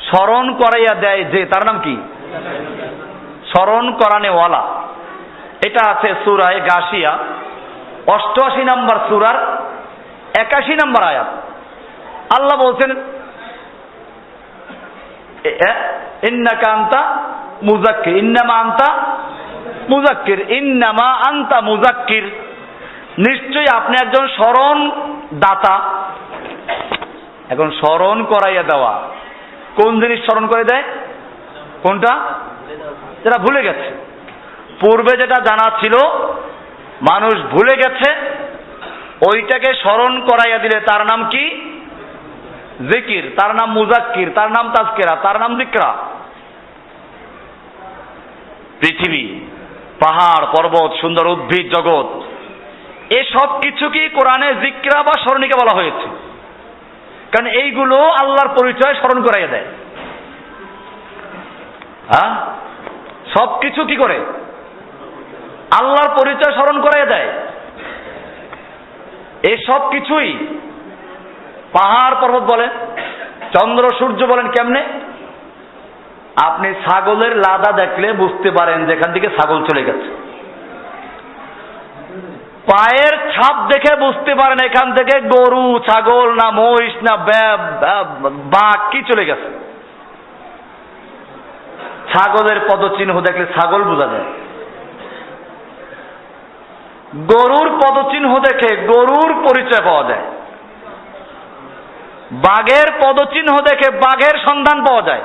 স্মরণ করাইয়া দেয় যে, তার নাম কি? স্মরণ করানেওয়ালা। এটা আছে সূরায়ে গাশিয়া 88 নম্বর সূরার 81 নম্বর আয়াত। আল্লাহ বলছেন ইন্নাকা আনতা মুযাক্কির, ইন্নামা আনতা মুযাক্কির, ইন্নামা আনতা মুযাক্কির। নিশ্চয়ই আপনি একজন স্মরণ দাতা। এখন স্মরণ করাইয়া দেওয়া, কোন জিনিস স্মরণ করে দেয়? কোনটা? যেটা ভুলে গেছে। পূর্বে যেটা জানা ছিল মানুষ ভুলে গেছে, ওইটাকে স্মরণ করাইয়া দিলে তার নাম কি? জিকির, তার নাম মুযাক্কির, তার নাম তাজকিরা, তার নাম যিকরা। পৃথিবী, পাহাড়, পর্বত, সুন্দর উদ্ভিদ জগৎ, এসব কিছু কি কোরআনে যিকরা বা স্মরণিকা বলা হয়েছে? কারণ এইগুলো আল্লাহর পরিচয় স্মরণ করাইয়া দেয়। হ্যাঁ, সব কিছু কি করে? আল্লাহর পরিচয় স্মরণ করাইয়া দেয়। এই সব কিছুই পাহাড় পর্বত বলেন, চন্দ্র সূর্য বলেন, কেমনে? আপনি ছাগলের লাদা দেখলে বুঝতে পারেন যেখান থেকে ছাগল চলে গেছে। পায়ের ছাপ দেখে বুঝতে পারেন এখান থেকে গরু, ছাগল না মহিষ না বাঘ কি চলে গেছে। ছাগলের পদচিহ্ন দেখলে ছাগল বোঝা যায়। গরুর পদচিহ্ন দেখে গরুর পরিচয় পাওয়া যায়। বাঘের পদচিহ্ন দেখে বাঘের সন্ধান পাওয়া যায়।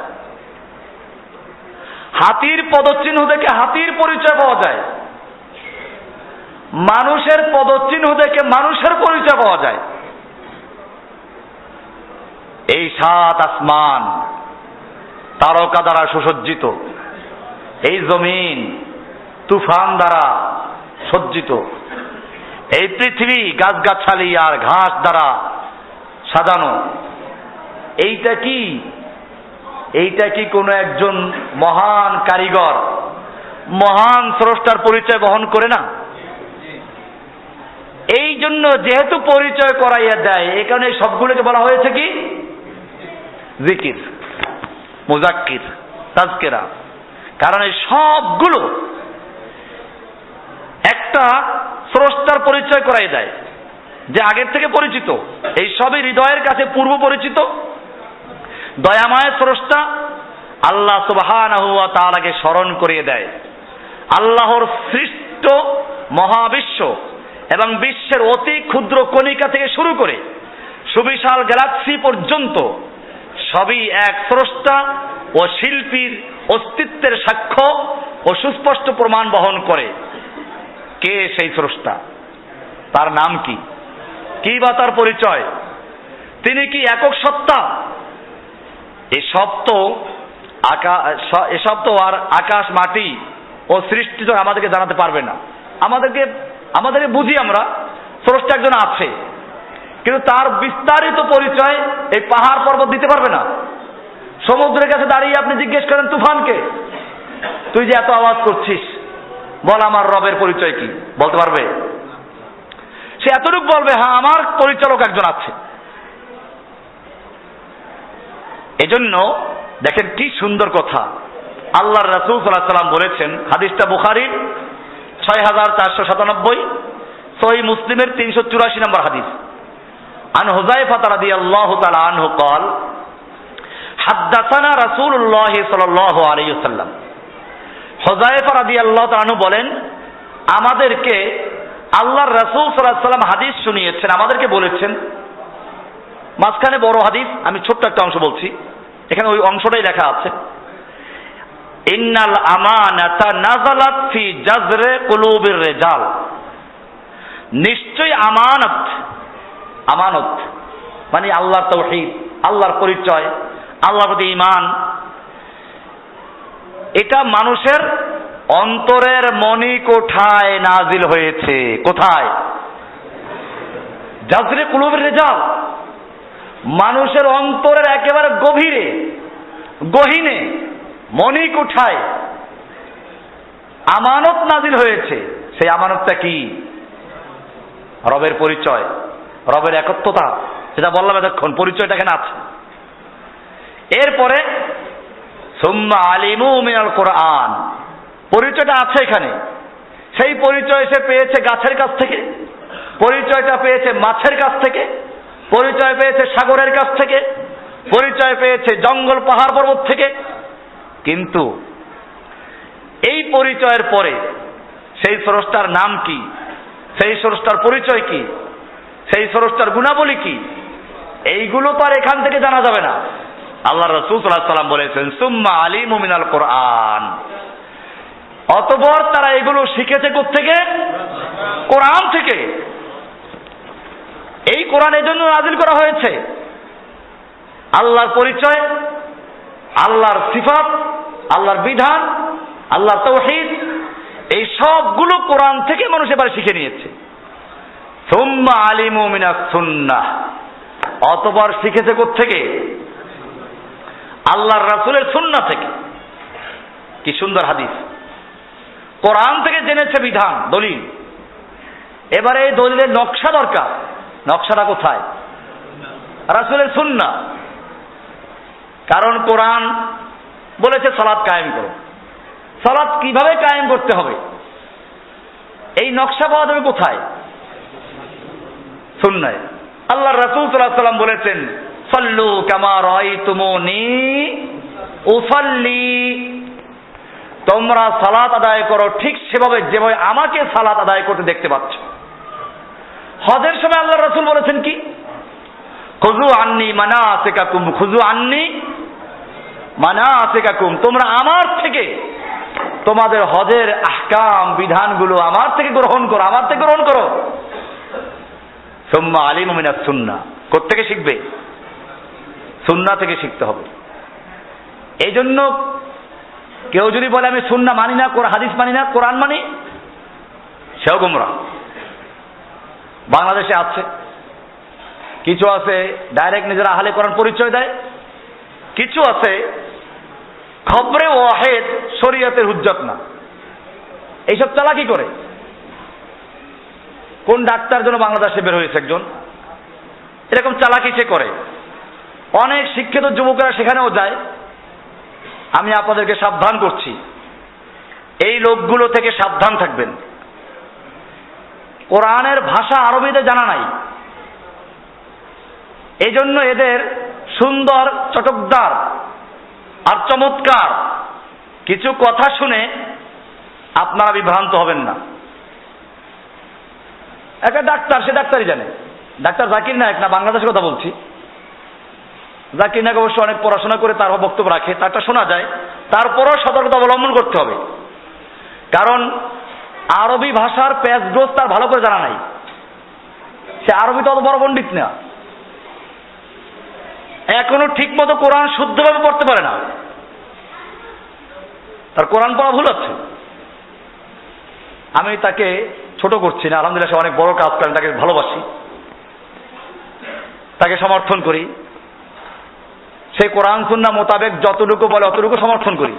হাতির পদচিহ্ন দেখে হাতির পরিচয় পাওয়া যায়। মানুষের পদচিহ্ন দেখে মানুষের পরিচয় পাওয়া যায়। এই 7 আসমান তারকা দ্বারা সুসজ্জিত, এই জমিন তুফান দ্বারা সজ্জিত, এই পৃথিবী গাছগাছালি আর ঘাস দ্বারা সাজানো। এইটা কি? এইটা কি কোনো একজন মহান কারিগর, মহান স্রষ্টার পরিচয় বহন করে না? এই জন্য যেহেতু পরিচয় করাইয়া দেয়, এই কারণে সবগুলোকে বলা হয়েছে কি? জিকির, মুযাক্কির, তাজকিরা। কারণ এই সবগুলো একটা স্রষ্টার পরিচয় করাই দেয়, যে আগের থেকে পরিচিত। এই সবই হৃদয়ের কাছে পূর্ব পরিচিত। দয়াময় স্রষ্টা আল্লাহ সুবহানাহু ওয়া তাআলাকে স্মরণ করিয়ে দেয়। আল্লাহর সৃষ্ট মহাবিশ্ব এবং বিশ্বের অতি ক্ষুদ্র কণিকা থেকে শুরু করে সুবিশাল গ্যালাক্সি পর্যন্ত সবই এক স্রষ্টা ও শিল্পীর অস্তিত্বের সাক্ষ্য ও সুস্পষ্ট প্রমাণ বহন করে। কে সেই স্রষ্টা? তার নাম কি? কি বা তার পরিচয়? তিনি কি একক সত্তা? এসব তো আর আকাশ মাটি ও সৃষ্টি তো আমাদেরকে জানাতে পারবে না। আমাদেরকে বুঝি আমরা স্রষ্টা একজন আছে, কিন্তু তার বিস্তারিত পরিচয় এই পাহাড় পর্বত দিতে পারবে না। সমুদ্রের কাছে দাঁড়িয়ে আপনি জিজ্ঞেস করেন তুফানকে, তুই যে এত আওয়াজ করছিস, বল আমার রবের পরিচয় কি? বলতে পারবে? সে এতটুকু বলবে, হ্যাঁ আমার পরিচালক একজন আছে। এজন্য দেখেন কি সুন্দর কথা আল্লাহর রাসূল সাল্লাল্লাহু আলাইহি ওয়াসাল্লাম বলেছেন। হাদিসটা বুখারীর 6497, সহিহ মুসলিমের 384 নম্বর হাদিস। আন হুযায়ফা রাদিয়াল্লাহু তাআলা আনহু قال হাদাসানা রাসূলুল্লাহ সাল্লাল্লাহু আলাইহি ওয়াসাল্লাম। হুযায়ফা রাদিয়াল্লাহু তাআলা আনহু বলেন, আমাদেরকে আল্লাহর রাসূল সাল্লাল্লাহু আলাইহি ওয়াসাল্লাম হাদিস শুনিয়েছেন, আমাদেরকে বলেছেন। মাঝখানে বড় হাদিস, আমি ছোট্ট একটা অংশ বলছি, এখানে ওই অংশটাই লেখা আছে। ইন্নাল আমানাতা নাযালাত ফি জাযরে কুলুবির রিজাল। নিশ্চয় আমানত মানে আল্লাহর তাওহীদ, আল্লাহর পরিচয়, আল্লাহর প্রতি ঈমান, এটা মানুষের অন্তরের মণিকোঠায় নাজিল হয়েছে। কোথায়? জাযরে কুলুবির রিজাল। মানুষের অন্তরের একেবারে গভীরে, গহীনে, মণিকুঠায় আমানত নাজিল হয়েছে। সেই আমানতটা কি? রবের পরিচয়, রবের একত্বতা, সেটা বললাম এতক্ষণ, পরিচয়টা এখানে আছে। এরপরে সুম্মা আলিমু মিনাল কোরআন, পরিচয়টা আছে এখানে। সেই পরিচয় সে পেয়েছে গাছের কাছ থেকে, পরিচয়টা পেয়েছে মাছের কাছ থেকে, পরিচয় পেয়েছে সাগরের কাছ থেকে, পরিচয় পেয়েছে জঙ্গল পাহাড় পর্বত থেকে। কিন্তু এই পরিচয়ের পরে সেই স্রষ্টার নাম কি, সেই স্রষ্টার পরিচয় কি, সেই স্রষ্টার গুণাবলী কি, এইগুলো তো আর এখান থেকে জানা যাবে না। আল্লাহ রাসূল সাল্লাল্লাহু আলাইহি ওয়াসাল্লাম বলেছেন সুম্মা আলিমু মিনাল কোরআন, অতঃপর তারা এগুলো শিখেছে কোত্থেকে? কোরআন থেকে। এই কোরআন এই জন্য নাযিল করা হয়েছে, আল্লাহর পরিচয়, আল্লাহর সিফাত, আল্লাহর বিধান, আল্লাহর তাওহীদ, এই সবগুলো কোরআন থেকে মানুষ এবার শিখে নিয়েছে। সুম্মা আলিমু মিনাস সুন্নাহ, অতঃপর শিখেছে কোত্থেকে? আল্লাহর রাসূলের সুন্নাহ থেকে। কি সুন্দর হাদিস! কোরআন থেকে জেনেছে বিধান, দলিল। এবারে এই দলিলের নকশা দরকার। নকশাটা কোথায়? রাসূলের সুন্নাহ। কারণ কোরআন বলেছে সালাত কায়েম করো, সালাত কিভাবে কায়েম করতে হবে এই নকশা পাওয়া যাবে কোথায়? সুন্নাহয়। আল্লাহর রাসূল সাল্লাল্লাহু আলাইহি ওয়াসাল্লাম বলেছেন সাল্লু কামা রাআইতুমুনি উসাল্লি, তোমরা সালাত আদায় করো ঠিক সেভাবে যেভাবে আমাকে সালাত আদায় করতে দেখতে পাচ্ছ। হজের সময় আল্লাহর রাসূল বলেছেন কি? খুযু আন্নী মানাসিকাকুম, খুযু আন্নী মানাসিকাকুম, তোমরা আমার থেকে তোমাদের হজের আহকাম বিধানগুলো আমার থেকে গ্রহণ করো, আমার থেকে গ্রহণ করো। সুম্মা আলিমু মিনাস সুন্নাহ, কোত্থেকে শিখবে? সুন্নাহ থেকে শিখতে হবে। এই জন্য কেউ যদি বলে আমি সুন্নাহ মানি না, হাদিস মানি না, কোরআন মানি, সেও গোমরাহ। বাংলাদেশে আছে, কিছু আছে ডাইরেক্ট নিজেরা আহলে কোরআন পরিচয় দেয়, কিছু আছে খবরে ওয়াহিদ শরীয়তের হুজ্জত না, এইসব চালাকি করে। কোন ডাক্তার যেন বাংলাদেশে বের হয়েছে একজন, এরকম চালাকি সে করে। অনেক শিক্ষিত যুবকেরা সেখানেও যায়। আমি আপনাদেরকে সাবধান করছি, এই লোকগুলো থেকে সাবধান থাকবেন। কোরআনের ভাষা আরবিতে জানা নাই, এই জন্য এদের সুন্দর চটকদার আর চমৎকার কিছু কথা শুনে আপনারা বিভ্রান্ত হবেন না। একটা ডাক্তার, সে ডাক্তারই জানে, ডাক্তার জাকির নায়েক, না বাংলাদেশের কথা বলছি। জাকির নায়েক অবশ্য অনেক পড়াশোনা করে তার বক্তব্য রাখে, তারটা শোনা যায়। তারপরও সতর্কতা অবলম্বন করতে হবে, কারণ আরবি ভাষার প্যাচগ্রোথ তার ভালো করে জানা নাই। সে আরবি তো অত বড় পণ্ডিত না, এখনো ঠিক মতো কোরআন শুদ্ধভাবে পড়তে পারে না, তার কোরআন পড়া ভুল আছে। আমি তাকে ছোট করছি না, আলহামদুলিল্লাহ সে অনেক বড় কাজ করেন, তাকে ভালোবাসি, তাকে সমর্থন করি। সেই কোরআন সুন্নাহ মোতাবেক যতটুকু বলে অতটুকু সমর্থন করি।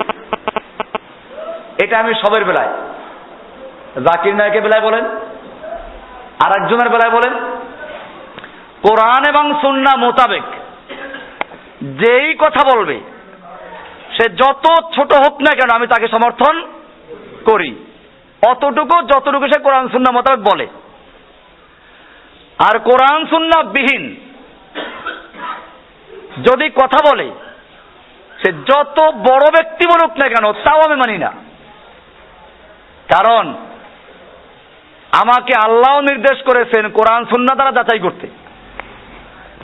এটা আমি সবের বেলায়, জাকির নায়েকের বেলায় বলেন, আর একজনের বেলায় বলেন, কোরআন এবং সুন্নাহ মোতাবেক যেই কথা বলবে সে যত ছোট হোক না কেন আমি তাকে সমর্থন করি, অতটুকু যতটুকু সে কোরআন সুন্নাহ মোতাবেক বলে। আর কোরআন সুন্নাহ বিহীন যদি কথা বলে, সে যত বড় ব্যক্তি বলুক না কেন, তাও আমি মানি না। কারণ আমাকে আল্লাহ নির্দেশ করেছেন কোরআন সুন্নাহ দ্বারা যাচাই করতে।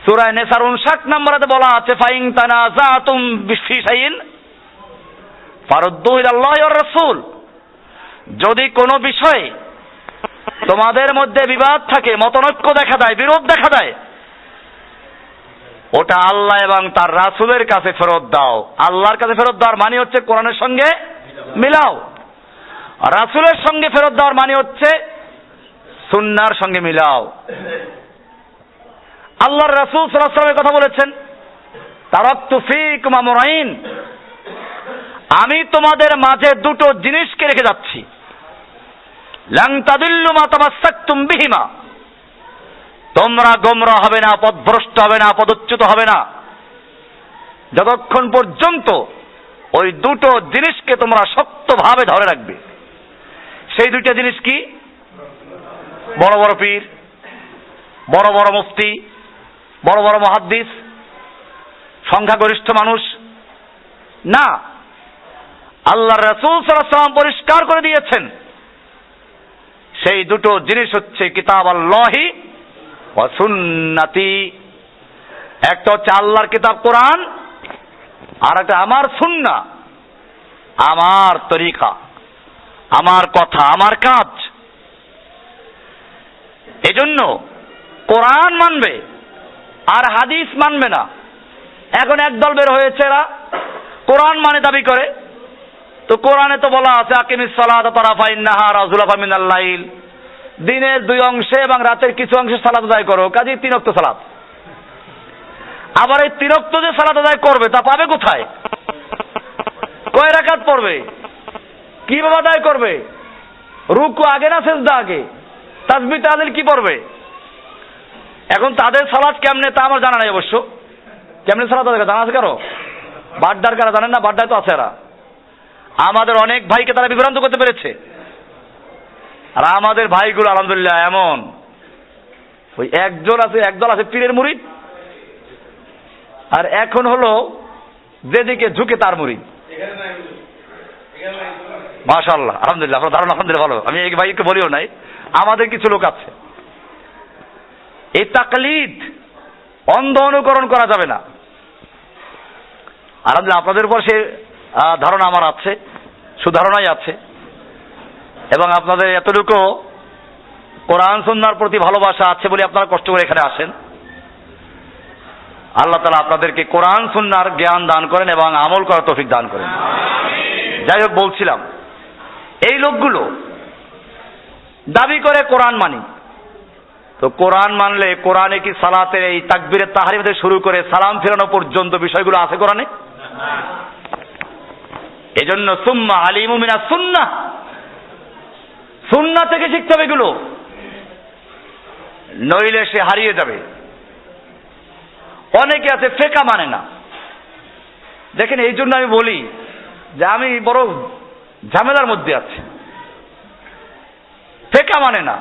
সূরা নিসার 59 নম্বরে বলা আছে, ফাইন তানাযাতুম ফি শাইইন ফারুদ্দু ইলাল্লাহি ওয়ার রাসূল, যদি কোনো বিষয়ে তোমাদের মধ্যে বিবাদ থাকে, মতনৈক্য দেখা দেয়, বিরোধ দেখা দেয়, ওটা আল্লাহ এবং তার রাসূলের কাছে ফেরত দাও। আল্লাহর কাছে ফেরত দেওয়ার মানে হচ্ছে কোরআনের সঙ্গে মিলাও, রাসূলের সঙ্গে ফেরত দেওয়ার মানে হচ্ছে সুন্নাহর সঙ্গে মিলাও। আল্লাহর রাসূল সাল্লাল্লাহু আলাইহি ওয়াসাল্লাম কথা বলেছেন, তারাকতু ফীকুম আমরাইন, আমি তোমাদের মাঝে দুটো জিনিসকে রেখে যাচ্ছি, লান তাদিল্লু মা তামাসসাকতুম বিহিমা, তোমরা গোমরা হবে না, পথভ্রষ্ট হবে না, পদচ্যুত হবে না, যতক্ষণ পর্যন্ত ওই দুটো জিনিসকে তোমরা শক্তভাবে ধরে রাখবে। সেই দুইটা জিনিস কি? বড় বড় পীর, বড় বড় মুফতি, বড় বড় মুহাদ্দিস, সংখ্যাগরিষ্ঠ মানুষ না। আল্লাহর রাসূল সাল্লাল্লাহু আলাইহি ওয়াসাল্লাম পরিষ্কার করে দিয়েছেন, সেই দুটো জিনিস হচ্ছে কিতাব আল্লাহি ওয়া সুন্নতি। একটা হচ্ছে আল্লাহর কিতাব কোরআন, আর একটা আমার সুন্নাহ, আমার তরিকা, আমার কথা, আমার কাজ। এজন্য কোরআন মানবে আর হাদিস মানবে না। এখন একদল বের হয়েছে, এরা কোরআন মানে দাবি করে। তো কোরআনে তো বলা আছে আকিমিস সালাতা তারাফাইন নাহার ওয়া যুলাফা মিনাল লাইল, দিনের দুই অংশে এবং রাতের কিছু অংশে সালাত আদায় করো, কাজেই 3 ওয়াক্ত সালাত। আবার এই 3 ওয়াক্ত যে সালাত আদায় করবে তা পাবে কোথায়? কয় রাকাত পড়বে? কিভাবে আদায় করবে? রুকু আগে না সিজদা আগে? তাসবিহ তাহলিল কি পড়বে? এখন তাদের সালাত কেমনে তা আমার জানা নাই অবশ্য। কেমনে সালাত আদায় জানা আছে কারো? বাড্ডার কারা জানেন না? বাড্ডায় তো আছে এরা। আমাদের অনেক ভাইকে তারা বিভ্রান্ত করতে পেরেছে। আর আমাদের ভাইগুলো আলহামদুলিল্লাহ এমন, ওই একদল আছে পীরের মুরিদ, আর এখন হলো যেদিকে ঝুঁকে তার মুরিদ। মাশাআল্লাহ, আলহামদুলিল্লাহ, আপনার ধারণা আলহামদুলিল্লাহ ভালো। আমি এই ভাইকে বলিও নাই, আমাদের কিছু লোক আছে। এই তাকলিদ, অন্ধ অনুকরণ করা যাবে না। আলহামদুলিল্লাহ আপনাদের উপর সে ধারণা আমার আছে, সুধারণাই আছে, এবং আপনাদের এতটুকু কোরআন সুন্নাহর প্রতি ভালোবাসা আছে বলে আপনারা কষ্ট করে এখানে আসেন। আল্লাহ তাআলা আপনাদেরকে কোরআন সুন্নাহর জ্ঞান দান করেন এবং আমল করার তৌফিক দান করেন। যাই হোক, বলছিলাম এই লোকগুলো দাবি করে কোরআন মানি। তো কোরআন মানলে কোরআনে কি সালাতের এই তাকবীরের তাহরিম থেকে শুরু করে সালাম ফেরানো পর্যন্ত বিষয়গুলো আছে কোরআনে? এজন্য সুম্মা আলিমু মিনাস সুন্নাহ, সুন্নাহ থেকে শিখতে হবে এগুলো, নইলে সে হারিয়ে যাবে। অনেকে আছে ফিকহ মানে না। দেখেন, এই জন্য আমি বলি যে আমি বড় ঝামেলার মধ্যে আছি। ফিকহ মানে না।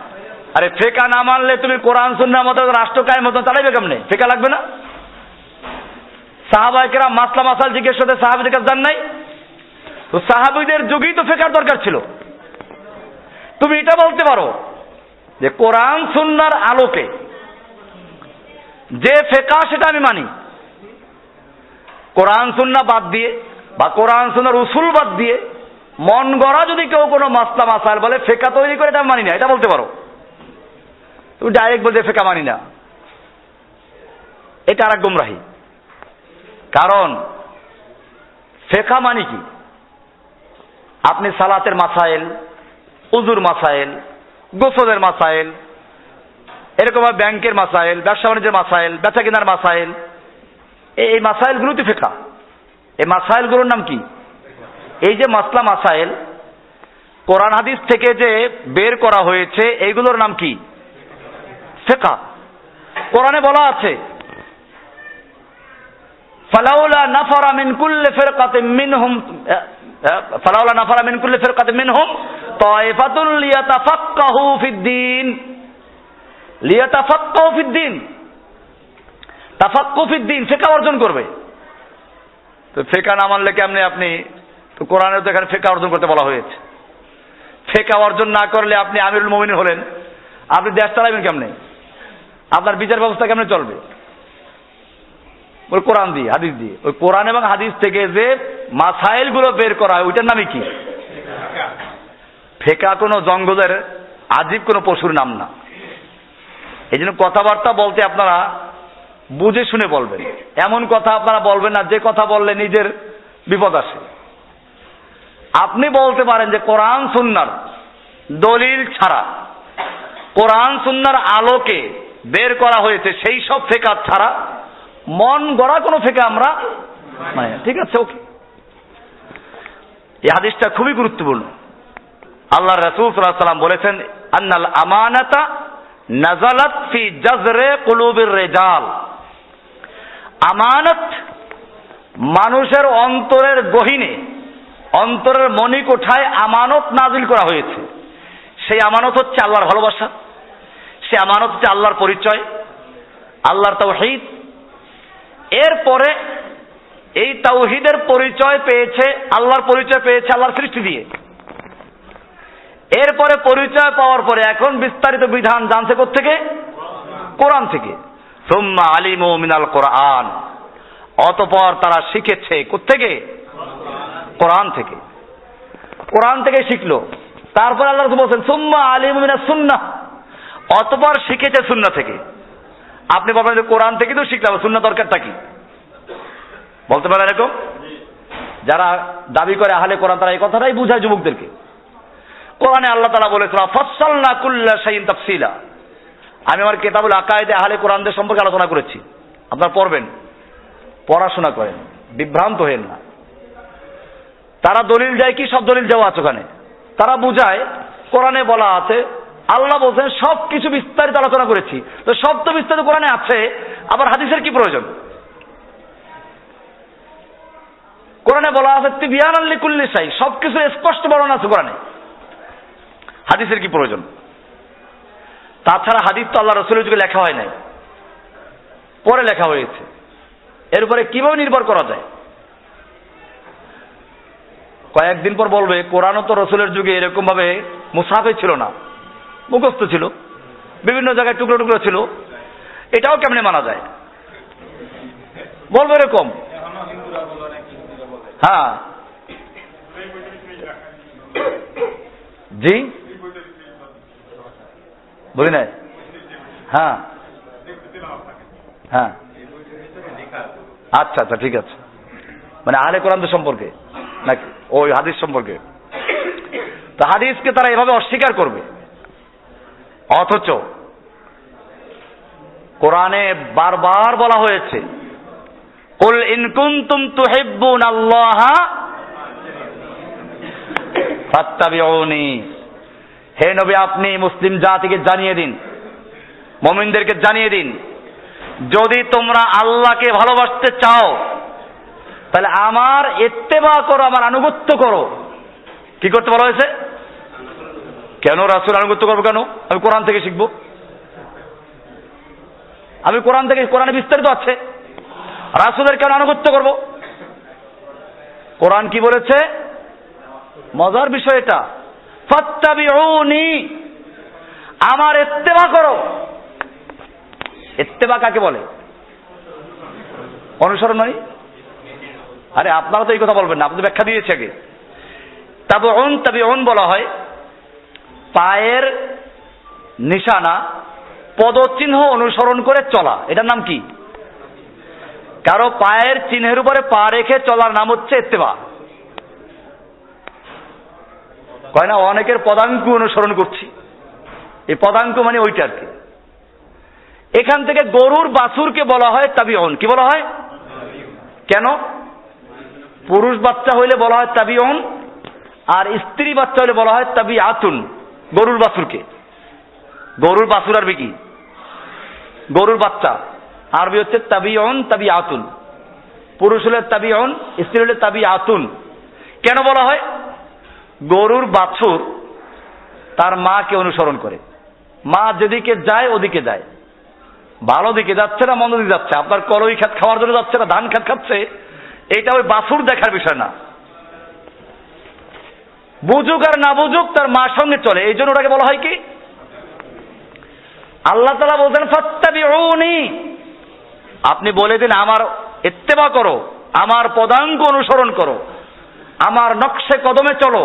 আরে ফিকহ না মানলে তুমি কোরআন সুন্নাহর মতো রাষ্ট্র কায়েম মতো চালাইবে কেমনে? ফিকহ লাগবে না? সাহাবায়ে কেরাম মাসলা মাসাল জিজ্ঞেস করতে সাহাবীদের কাছে যান নাই? তো সাহাবীদের যুগেই তো ফিকহর দরকার ছিল। তুমি এটা বলতে পারো যে কোরআন সুন্নাহর আলোকে যে ফিকহ সেটা আমি মানি। কোরআন সুন্নাহ বাদ দিয়ে বা কোরআন সুন্নাহর উসুল বাদ দিয়ে মন গড়া যদি কেউ কোনো মাসলা মাসাইল বলে ফিকহ তৈরি করে, এটা আমি মানি না, এটা বলতে পারো। তুমি ডাইরেক্ট বলতে ফিকহ মানি না, এটা আরেক গুমরাহি। কারণ ফিকহ মানে কি? আপনি সালাতের মাসাইল, উজুর মাসাইল, গোসলের মাসাইল, এরকম ব্যাংকের মাসাইল, ব্যবসা বাণিজ্যের মাসাইল, বেচা কেনার মাসাইল, এই মাসাইলগুলো তো ফিকহ। এই মাসাইলগুলোর নাম কি? এই যে মাসলা মাসাইল কোরআন হাদিস থেকে যে বের করা হয়েছে, এইগুলোর নাম কি? ফিকহ। কোরআনে বলা আছে ফালাউলা নাফারা মিন কুল্লি ফিরকাতিন মিনহুম ফালাউলা নাফারা মিন কুল্লি ফিরকাতিন মিনহুম তায়ফাতুন লিয়াতাফাক্কাহু ফিদ্দীন, লিয়াতাফাক্কাহু ফিদ্দীন, তাফাক্কুহ ফিদ্দীন, ফিকহ অর্জন করবে। তো ফিকহ না মানলে কেমনে আপনি? তো কোরআনে তো এখানে ফিকহ অর্জন করতে বলা হয়েছে। ফিকহ অর্জন না করলে আপনি আমিরুল মুমিনিন হলেন, আপনি দেশ চালাবেন কেমনে? আপনার বিচার ব্যবস্থা কেমনে চলবে? ওই কোরআন দিয়ে, হাদিস দিয়ে। ওই কোরআন এবং হাদিস থেকে যে মাসাইল গুলো বের করা হয় ওইটার নামই কি? ফিকহ কোনো জঙ্গলের আজীব কোনো পশুর নাম না। এই জন্য কথাবার্তা বলতে আপনারা বুঝে শুনে বলবেন। এমন কথা আপনারা বলবেন না যে কথা বললে নিজের বিপদ আসে। আপনি বলতে পারেন যে কোরআন সুন্নাহর দলিল ছাড়া, কোরআন সুন্নাহর আলোকে বের করা হয়েছে সেই সব ফিকহ ছাড়া মন গড়া কোনো ফিকহ আমরা মানে ঠিক আছে ওকে। এই হাদিসটা খুবই গুরুত্বপূর্ণ। আল্লাহ রাসূল সাল্লাল্লাহু আলাইহি ওয়াসাল্লাম বলেছেন আন্নাল আমানাতা নাযালাত ফি জাযরে কুলুবির রিজাল, আমানত মানুষের অন্তরের গহীনে, অন্তরের মণিকোঠায় আমানত নাজিল করা হয়েছে। সেই আমানত হচ্ছে আল্লাহর ভালোবাসা, সে আমানত হচ্ছে আল্লাহর পরিচয়, আল্লাহর তাওহীদ। এরপরে এই তাওহীদের পরিচয় পেয়েছে, আল্লাহর পরিচয় পেয়েছে আল্লাহর সৃষ্টি দিয়ে। এরপরে পরিচয় পাওয়ার পরে এখন বিস্তারিত বিধান জানছে কোত্থেকে? কোরআন থেকে। সুম্মা আলিমু মিনাল কোরআন, অতঃপর তারা শিখেছে কোত্থেকে? কোরআন থেকে। কোরআন থেকে শিখলো। তারপর আল্লাহ রাসূল বলেন সুম্মা আলিমু মিনাস সুন্নাহ, অতঃপর শিখেছে সুন্নাহ থেকে। আপনি বলবেন যে কোরআন থেকে তো শিখলাম, সুন্নাহ দরকারটা কি? বলতে পারেন এরকম? যারা দাবি করে আহলে কোরআন তারা এই কথাটাই বুঝায় যুবকদেরকে। কোরআনে আল্লাহ তাআলা বলেছেন ফাসসালনা কুল্লা শাইইন তাফসীলা, আমি আমার কিতাবুল আকায়েদে আহলে কোরআনদের সম্পর্কে আলোচনা করেছি। আপনারা পড়বেন, পড়াশোনা করেন, বিভ্রান্ত হেন না। তারা দলিল দেয় কি? সব দলিল দেওয়া আছে ওখানে। তারা বুঝায় কোরআনে বলা আছে, আল্লাহ বলছেন সব কিছু বিস্তারিত আলোচনা করেছি। তো সব তো বিস্তারিত কোরআনে আছে, আবার হাদিসের কি প্রয়োজন? কোরআনে বলা আছে তিবিয়ানাল লিকুল্লি শাই, সবকিছু স্পষ্ট বর্ণনা আছে কোরআনে, হাদিসের কি প্রয়োজন? তাছাড়া হাদিস তো আল্লাহ রাসূলের যুগে লেখা হয় নাই, পরে লেখা হয়েছে। এর উপরে কিভাবে নির্ভর করা যায়? কয়েকদিন পর বলবে কোরআনও তো রাসূলের যুগে এরকম ভাবে মুসাফে ছিল না, মুখস্থ ছিল, বিভিন্ন জায়গায় টুকরো টুকরো ছিল, এটাও কেমনে মানা যায়? বলবে এরকম। হ্যাঁ জি বলি নাই। হ্যাঁ হ্যাঁ আচ্ছা আচ্ছা ঠিক আছে, মানে আহলে কোরআনদের সম্পর্কে নাকি ওই হাদিস সম্পর্কে? তো হাদিসকে তারা এভাবে অস্বীকার করবে, অথচ কোরআনে বারবার বলা হয়েছে কুল ইন কুনতুম তুহিব্বুনাল্লাহা ফাত্তাবিউনি, হে নবী আপনি মুসলিম জাতিকে জানিয়ে দিন, মুমিনদেরকে জানিয়ে দিন, যদি তোমরা আল্লাহকে ভালোবাসতে চাও তাহলে আমার ইত্তেবা করো, আমার আনুগত্য করো। কি করতে বলা হয়েছে? কেন রাসূল আনুগত্য করবো? কেন? আমি কোরআন থেকে শিখবো, আমি কোরআন থেকে, কোরআনে বিস্তারিত আছে, রাসূলের কেন আনুগত্য করব? কোরআন কি বলেছে? মজার বিষয় এটা, ফাত্তাবিউনি, আমার ইত্তেবা করো। ইত্তেবা কাকে বলে? অনুসরণ নয়? আরে আপনারা তো এই কথা বলবেন না, আপনি ব্যাখ্যা দিয়েছে আগে। তাবিউন বলা হয় পায়ের নিশানা, পদচিহ্ন অনুসরণ করে চলা, এটার নাম কি? কারো পায়ের চিহ্নের উপরে পা রেখে চলার নাম হচ্ছে ইত্তেবা। কয় না অনেকের পদাঙ্ক অনুসরণ করছি, এই পদাঙ্ক মানে ওইটা আর কি। এখান থেকে গরুর বাছুরকে বলা হয় তাবিউন। কি বলা হয়? কেন? পুরুষ বাচ্চা হইলে বলা হয় তাবিউন, আর স্ত্রী বাচ্চা হইলে বলা হয় তাবিআতুন। গরুর বাছুরকে, গরুর বাছুর আরবি কি? গরুর বাচ্চা আরবি হচ্ছে তাবিউন, তাবিআতুন। পুরুষ হলে তাবিউন, স্ত্রী হলে তাবিআতুন। কেন বলা হয়? গরুর বাছুর তার মাকে অনুসরণ করে, মা যেদিকে যায় ওদিকে যায়, ভালো দিকে যাচ্ছে না মন্দ দিকে যাচ্ছে, আপনার কলই ক্ষেত খাওয়ার জন্য যাচ্ছে না ধান ক্ষেত খাচ্ছে, এটা ওই বাছুর দেখার বিষয় না। বুঝুক আর না বুঝুক তার মার সঙ্গে চলে, এই জন্য ওটাকে বলা হয় কি? আল্লাহ তাআলা বলতেন ফাত্তাবিউনি, আপনি বলে দিন আমার ইত্তেবা করো, আমার পদাঙ্ক অনুসরণ করো, আমার নকশে কদমে চলো,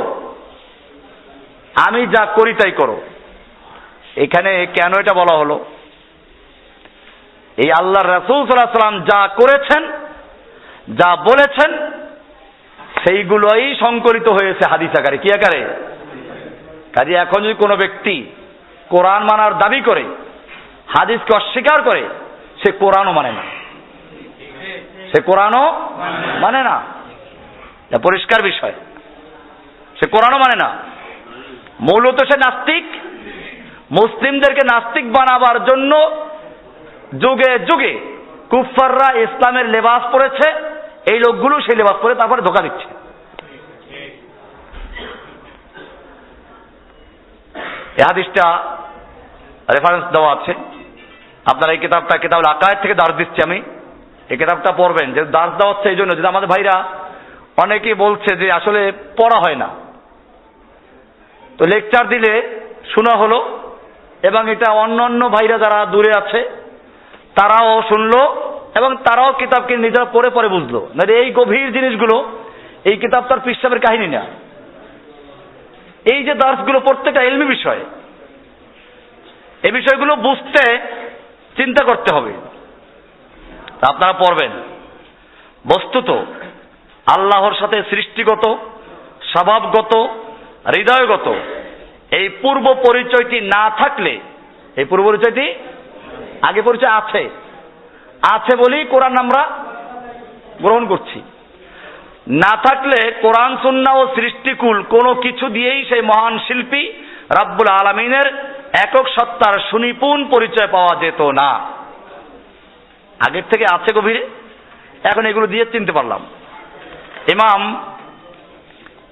আমি যা করি তাই করো। এখানে কেন এটা বলা হলো? এই আল্লাহর রাসূল সাল্লাল্লাহু আলাইহি ওয়াসাল্লাম যা করেছেন, যা বলেছেন, সেইগুলোই সংকলিত হয়েছে হাদিস আকারে। কি আকারে? কাজে এখন যদি কোনো ব্যক্তি কোরআন মানার দাবি করে হাদিসকে অস্বীকার করে, সে কোরআনও মানে না, সে কোরআনও মানে না। এটা পরিষ্কার বিষয়, সে কোরআনও মানে না। মূলত সে নাস্তিক। মুসলিমদেরকে নাস্তিক বানাবার জন্য যুগে যুগে কুফফাররা ইসলামের লেবাস পরেছে, এই লোকগুলো সেই লেবাস পরে তারপরে ধোঁকা দিচ্ছে। এই হাদিসটা রেফারেন্স দেওয়া আছে, আপনারা এই কিতাবুল আকায়েদ থেকে দার্স দিচ্ছি আমি, এই কিতাবটা পড়বেন। যে দার্স দেওয়া হচ্ছে এই জন্য, যদি আমাদের ভাইরা অনেকেই বলছে যে আসলে পড়া হয় না, তো লেকচার দিলে শোনা হলো, এবং এটা অন্য অন্য ভাইরা যারা দূরে আছে তারাও শুনলো, এবং তারাও কিতাবকে নিজেরা পড়ে পরে বুঝলো। না এই গভীর জিনিসগুলো, এই কিতাব তার পীর সাহেবের কাহিনী না। এই যে দার্সগুলো প্রত্যেকটা ইলমি বিষয়, এই বিষয়গুলো বুঝতে চিন্তা করতে হবে। আপনারা পড়বেন। বস্তুত আল্লাহর সাথে সৃষ্টিগত, স্বভাবগত, হৃদয়গত এই পূর্ব পরিচয়টি না থাকলে, এই পূর্ব পরিচয়টি আগে পরিচয় আছে, আছে বলেই কোরআন আমরা গ্রহণ করছি। না থাকলে কোরআন সুন্নাহ ও সৃষ্টিকুল কোনো কিছু দিয়েই সেই মহান শিল্পী রাব্বুল আলামিনের একক সত্তার সুনিপুণ পরিচয় পাওয়া যেত না। আগের থেকে আছে গভীরে, এখন এগুলো দিয়ে চিনতে পারলাম। ইমাম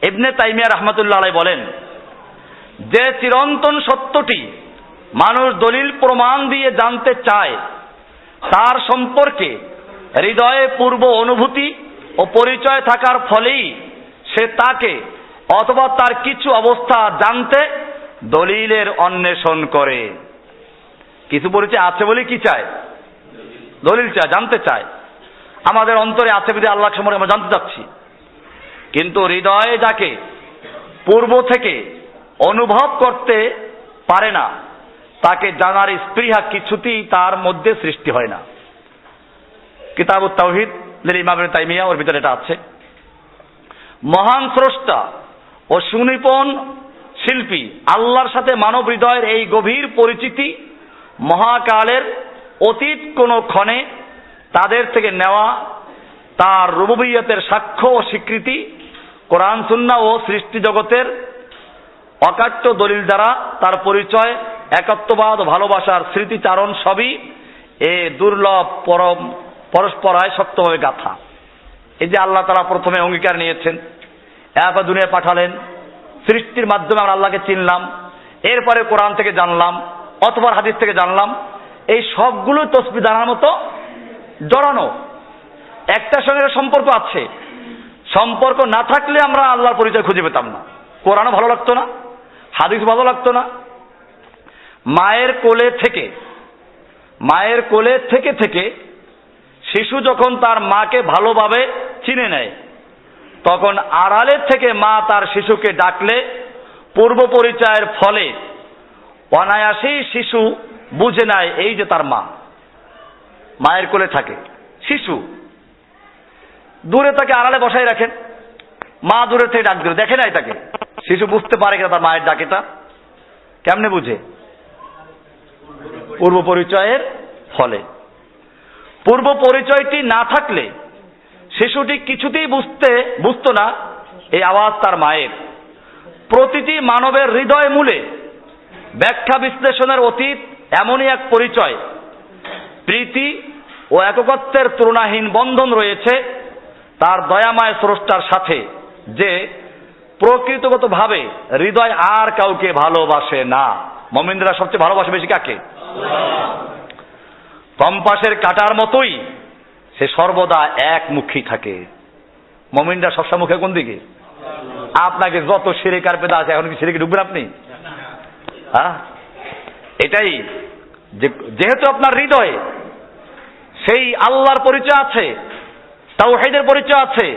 ইবনে তাইমিয়া রাহমাতুল্লাহ আলাইহি বলেন, যে চিরন্তন সত্যটি মানুষ দলিল প্রমাণ দিয়ে জানতে চায়, তার সম্পর্কে হৃদয়ে পূর্ব অনুভূতি ও পরিচয় থাকার ফলেই সে তাকে অথবা তার কিছু অবস্থা জানতে দলিলের অন্বেষণ করে। কিছু পরিচয় আছে বলে কি চায়? দলিল চায়, জানতে চায়। আমাদের অন্তরে আছে বলে আল্লাহ সম্পর্কে আমরা জানতে চাচ্ছি, কিন্তু হৃদয়ে যাকে পূর্ব থেকে অনুভব করতে পারে না, তাকে জানার স্পৃহা কিছুতেই তার মধ্যে সৃষ্টি হয় না। কিতাবুত তাওহীদ ইমাম ইবনে তাইমিয়া, ওর ভিতরে এটা আছে। মহান স্রষ্টা ও সুনিপুণ শিল্পী আল্লাহর সাথে মানব হৃদয়ের এই গভীর পরিচিতি মহাকালের অতীত কোন ক্ষণে তাদের থেকে নেওয়া তার রুবুবিয়তের সাক্ষ্য ও স্বীকৃতি কোরআন সুন্নাহ ও সৃষ্টি জগতের অকাট্য দলিল দ্বারা তার পরিচয়, একত্ববাদ ও ভালোবাসার স্মৃতিচারণ সবই এ দুর্লভ পরস্পরায় শক্তভাবে গাথা। এই যে আল্লাহ তাআলা প্রথমে অঙ্গীকার নিয়েছেন, এরপর দুনিয়ায় পাঠালেন, সৃষ্টির মাধ্যমে আমরা আল্লাহকে চিনলাম, এরপরে কোরআন থেকে জানলাম অথবা হাদিস থেকে জানলাম, এই সবগুলো তসবিহ জানার মতো জড়ানো, একটার সঙ্গে সম্পর্ক আছে। সম্পর্ক না থাকলে আমরা আল্লাহর পরিচয় খুঁজে পেতাম না, কোরআনও ভালো লাগতো না, হাদিস ভালো লাগতো না। মায়ের কোলে থেকে শিশু যখন তার মাকে ভালোভাবে চিনে নেয়, তখন আড়ালের থেকে মা তার শিশুকে ডাকলে পূর্ব পরিচয়ের ফলে অনায়াসেই শিশু বুঝে নেয় এই যে তার মা। মায়ের কোলে থাকে শিশু, দূরে তাকে আড়ালে বসাই রাখেন, মা দূরে থেকে ডাক দিল, দেখে নাই তাকে, শিশু বুঝতে পারে কিনা তার মায়ের ডাকেটা? কেমনে বুঝে? পূর্ব পরিচয়ের ফলে। পূর্ব পরিচয়টি না থাকলে শিশুটি কিছুতেই বুঝতো না এই আওয়াজ তার মায়ের। প্রতিটি মানবের হৃদয় মূলে ব্যাখ্যা বিশ্লেষণের অতীত এমনই এক পরিচয়, প্রীতি ও একত্বের তুলনাহীন বন্ধন রয়েছে তার দয়াময় স্রষ্টার সাথে, যে প্রকৃতগতভাবে হৃদয় আর কাউকে ভালোবাসে না। মুমিনরা সবচেয়ে ভালোবাসে বেশি কাকে? কম্পাসের কাঁটার মতোই সে সর্বদা একমুখী থাকে। মুমিনরা সবসময় মুখে কোন দিকে? আপনাকে যত শিরক আর বিদআত আছে, এখন কি শিরকে ঢুকবেন আপনি? হ্যাঁ, এটাই, যেহেতু আপনার হৃদয়ে সেই আল্লাহর পরিচয় আছে, তাওহীদের পরিচয় আছে,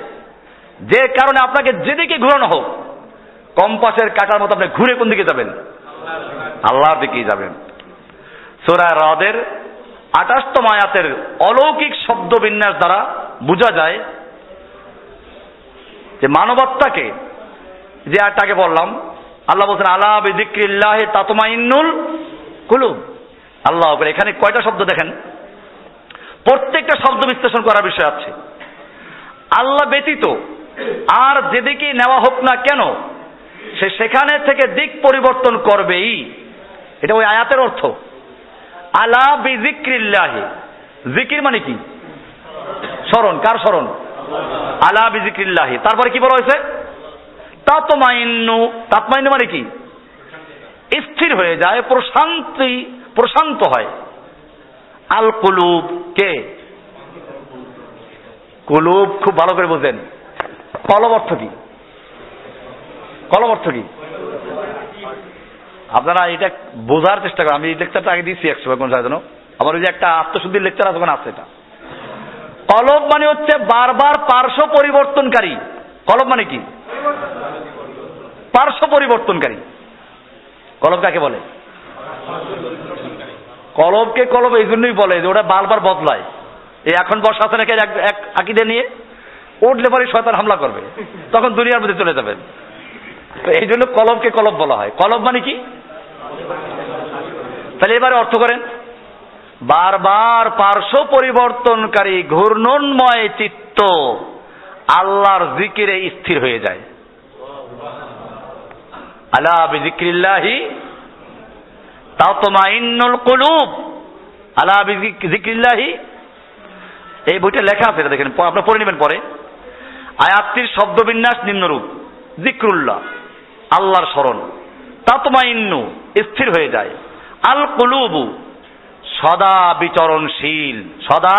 যে কারণে আপনাকে যেদিকে ঘুরানো হোক, কম্পাসের কাঁটার মতো আপনি ঘুরে কোন দিকে যাবেন? আল্লাহর দিকেই যাবেন। সূরা রাদের 28তম আয়াতের অলৌকিক শব্দ বিন্যাস দ্বারা বোঝা যায় যে মানবত্বাকে, যে আয়াতটাকে বললাম, আল্লাহ বলছেন আলা বিযিকরিল্লাহি তাতমাইন্নুল কুলুব, আল্লাহ আকবার। এখানে কয়টা শব্দ দেখেন, প্রত্যেকটা শব্দ বিশ্লেষণ করার বিষয় আছে। আল্লাহ ব্যতীত আর যেদিকে নেওয়া হোক না কেন সে সেখানে থেকে দিক পরিবর্তন করবেই, এটা ওই আয়াতের অর্থ। আলা বিযিক্রিল্লাহি, জিকির মানে কি? স্মরণ। কার স্মরণ? আলা বিযিক্রিল্লাহি। তারপরে কি বলা হয়েছে? তাতমাইন্নু। তাতমাইন্নু মানে কি? স্থির হয়ে যায়, প্রশান্ত হয়। আল কুলুব, কে? কুলুব খুব ভালো করে বোঝেন। কলব অর্থ কি? কলব অর্থ কি? আপনারা এটা বোঝার চেষ্টা করেন। আমি এই লেকচারটা আগে দিয়েছি 100 কোন জায়গায়, আমার ওই যে একটা আত্মশুদ্ধির লেকচার আছে, ওখানে আছে এটা। কলব মানে হচ্ছে বারবার পার্শ্ব পরিবর্তনকারী। কলব মানে কি? পার্শ্ব পরিবর্তনকারী। কলব কাকে বলে? কলবকে কলব এই জন্যই বলে যে ওটা বারবার বদলায়। এই এখন বর্ষা আছে নাকি এক আকিদে নিয়ে উঠলে পরে শয়তান হামলা করবে, তখন দুনিয়ার মধ্যে চলে যাবেন। তো এই জন্য কলবকে কলব বলা হয়। কলব মানে কি? তাহলে এবারে অর্থ করেন, বারবার পার্শ্ব পরিবর্তনকারী ঘূর্ণনময় চিত্ত আল্লাহর জিকিরে স্থির হয়ে যায়। আলা বিযিক্রিল্লাহি তাতমাইন্নুল কুলুব। আলা বিযিক্রিল্লাহি, এই বইটা লেখা আছে, দেখেন, আপনারা পড়ে নেবেন পরে। আয়াতটির শব্দবিন্যাস নিম্নরূপ: যিকরুল্লাহ, আল্লাহর স্মরণ; তাতমাইন্নু, স্থির হয়ে যায়; আল কুলুবু, সদা বিচরণশীল, সদা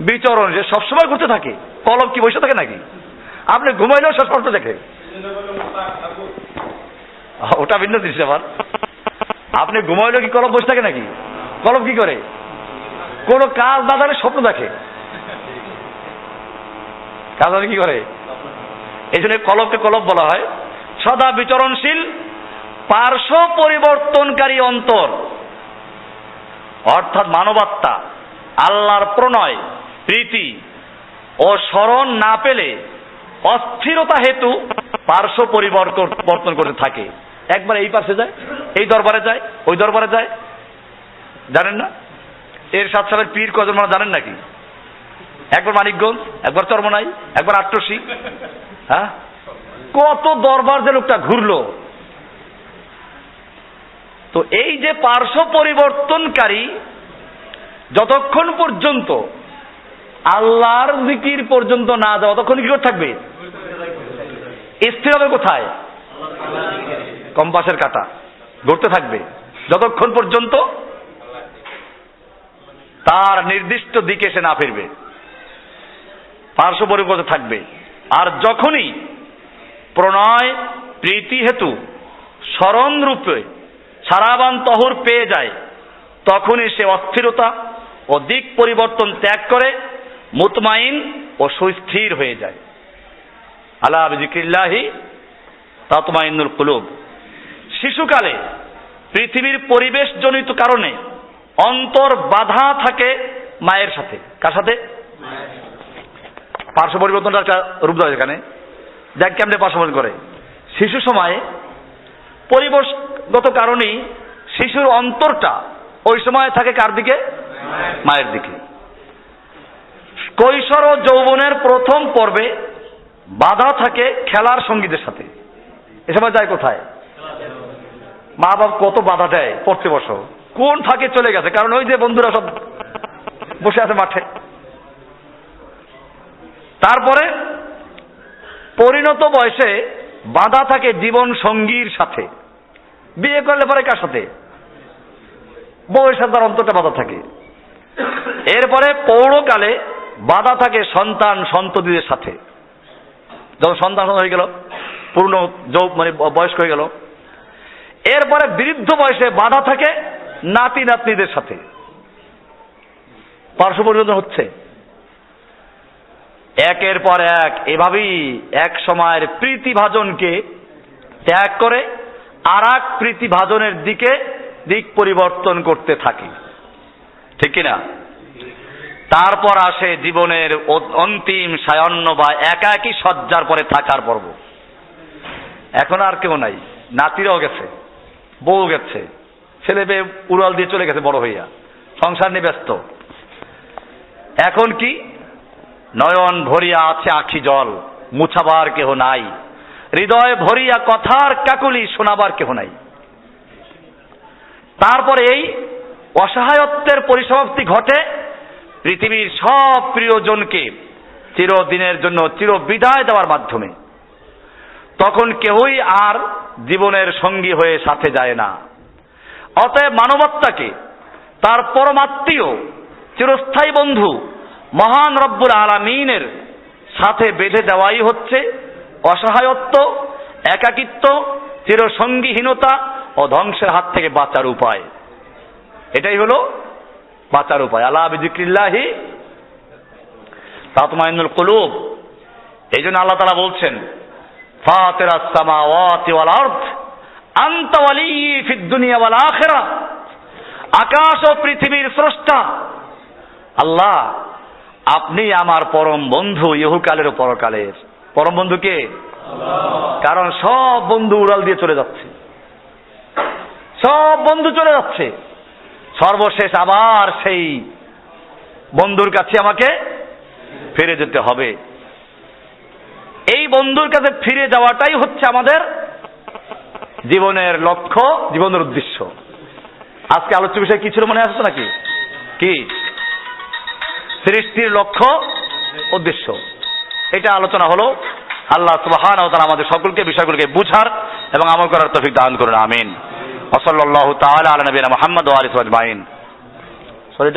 বিচরণ, যে সবসময় ঘুরতে থাকে। কলব কি বসে থাকে নাকি? আপনি ঘুমাইলেও সব করতে দেখে, ওটা ভিন্ন জিনিস। আবার আপনি ঘুমাইলেও কি কলব বসে থাকে নাকি? কলব কি করে? কোন কাজ না থাকলে স্বপ্ন দেখে। কাজ কি করে? এই জন্য কলবকে কলব বলা হয়। সদা বিচরণশীল, পার্শ্ব পরিবর্তনকারী অন্তর, অর্থাৎ মানবাত্মা আল্লাহর প্রণয়, প্রীতি ও স্মরণ না পেলে অস্থিরতা হেতু পার্শ্ব পরিবর্তন করতে থাকে। একবার এই পাশে যায়, এই দরবারে যায়, ওই দরবারে যায়। জানেন না এরশাদ সাহেবের পীর কজন মানে জানেন নাকি? একবার মানিকগঞ্জ, একবার চরমনাই, একবার আট্টসি। হ্যাঁ, কত দরবার যে লোকটা ঘুরলো। তো এই যে পার্শ্ব পরিবর্তনকারী, যতক্ষণ পর্যন্ত আল্লাহর জিকির পর্যন্ত না যাওয়া, ততক্ষণ কি করে থাকবে? স্থির হবে কোথায়? কম্পাসের কাঁটা ঘুরতে থাকবে যতক্ষণ পর্যন্ত তার নির্দিষ্ট দিকে সে না ফিরবে, পার্শ্ব পরিবর্তন থাকবে। আর যখনই প্রণয় প্রীতি হেতু স্মরণ রূপে সারাবান তহর পেয়ে যায়, তখনই সে অস্থিরতা ও দিক পরিবর্তন ত্যাগ করে মুতমাইন ও সুস্থির হয়ে যায়। আলা বিযিক্রিল্লাহি তাতমাইন্নুল কুলুব। শিশুকালে পৃথিবীর পরিবেশজনিত কারণে অন্তর বাধা থাকে মায়ের সাথে। কার সাথে? পার্শ্ব পরিবর্তনটা একটা রূপ দেয় এখানে। দেখ কেমনে পার্শ্ব পরিবর্তন করে। শিশু সময়ে পরিবেশগত কারণেই শিশুর অন্তরটা ওই সময় থাকে কার দিকে? মায়ের দিকে। কৈশোর ও যৌবনের প্রথম পর্বে বাধা থাকে খেলার সঙ্গীদের সাথে। এ সময় যায় কোথায়? মা বাবা কত বাধা দেয়, পড়তে বসো, কোন ফাঁকে চলে গেছে, কারণ ওই যে বন্ধুরা সব বসে আছে মাঠে। তারপরে পরিণত বয়সে বাধা থাকে জীবন সঙ্গীর সাথে। বিয়ে করলে পরে কার সাথে? বউয়ের সাথে তার অন্তরটা বাধা থাকে। এরপরে পৌরকালে বাধা থাকে সন্তান সন্ততিদের সাথে। যখন সন্তান হয়ে গেল, পূর্ণ মানে বয়স্ক হয়ে গেল, এরপরে বৃদ্ধ বয়সে বাধা থাকে নাতি নাতনিদের সাথে। পার্শ্ব পরিবর্তন হচ্ছে একের পর এক। এভাবেই এক সময়ের প্রীতিভাজনকে ত্যাগ করে আর এক প্রীতিভাজনের দিকে দিক পরিবর্তন করতে থাকে, ঠিক কিনা? তারপর আসে জীবনের অন্তিম সায়ান্ন বা একাকী শয্যার পরে থাকার পর্ব। এখন আর কেউ নাই, নাতিরাও গেছে, বউ গেছে, ছেলে পেয়ে উড়াল দিয়ে চলে গেছে বড় হইয়া, সংসার নিয়ে ব্যস্ত। এখন কি, নয়ন ভরিয়া আছে আখি জল, মুছাবার কেহ নাই, হৃদয় ভরিয়া কথার কাকলি, শোনাবার কেহ নাই। তারপরে এই অসহায়ত্বের পরিসমাপ্তি ঘটে পৃথিবীর সব প্রিয়জনকে চিরদিনের জন্য চির বিদায় দেওয়ার মাধ্যমে। তখন কেহই আর জীবনের সঙ্গী হয়ে সাথে যায় না। অতএব মানবত্বাকে তার পরমাত্মীয় চিরস্থায়ী বন্ধু মহান রব্বুল আলামিনের সাথে বেঁধে দেওয়াই হচ্ছে অসহায়ত্ব, একাকিত্ব, চিরসঙ্গীহীনতা ও ধ্বংসের হাত থেকে বাঁচার উপায়। এটাই হলো বাঁচার উপায়। আলা বিযিক্রিল্লাহি তাতমাইন্নুল কুলুব। এই জন্য আল্লাহ তাআলা বলছেন, ফাতিরাস সামাওয়াতি ওয়াল আরদ আনতা ওয়ালিয়্যি ফিদ দুনিয়া ওয়াল আখিরাহ। আকাশ ও পৃথিবীর স্রষ্টা আল্লাহ, আপনি আমার পরম বন্ধু ইহকালের ও পরকালের। পরম বন্ধু কে? কারণ সব বন্ধু উড়াল দিয়ে চলে যাচ্ছে, সব বন্ধু চলে যাচ্ছে, সর্বশেষ আবার সেই বন্ধুর কাছে আমাকে ফিরে যেতে হবে। এই বন্ধুর কাছে ফিরে যাওয়াটাই হচ্ছে আমাদের জীবনের লক্ষ্য, জীবনের উদ্দেশ্য। আজকে আলোচ্য বিষয় কি ছিল মনে আসছে নাকি? কি? সৃষ্টির লক্ষ্য, উদ্দেশ্য, এটা আলোচনা হলো। আল্লাহ সুবহানাহু ওয়া তাআলা আমাদের সকলকে বিষয়গুলোকে বুঝার এবং আমল করার তৌফিক দান করুন। আমিন। ওয়া সাল্লাল্লাহু তাআলা আলা নবিয়িনা মুহাম্মদ ওয়া আলিহি ওয়া সাহবিহি আজমাইন।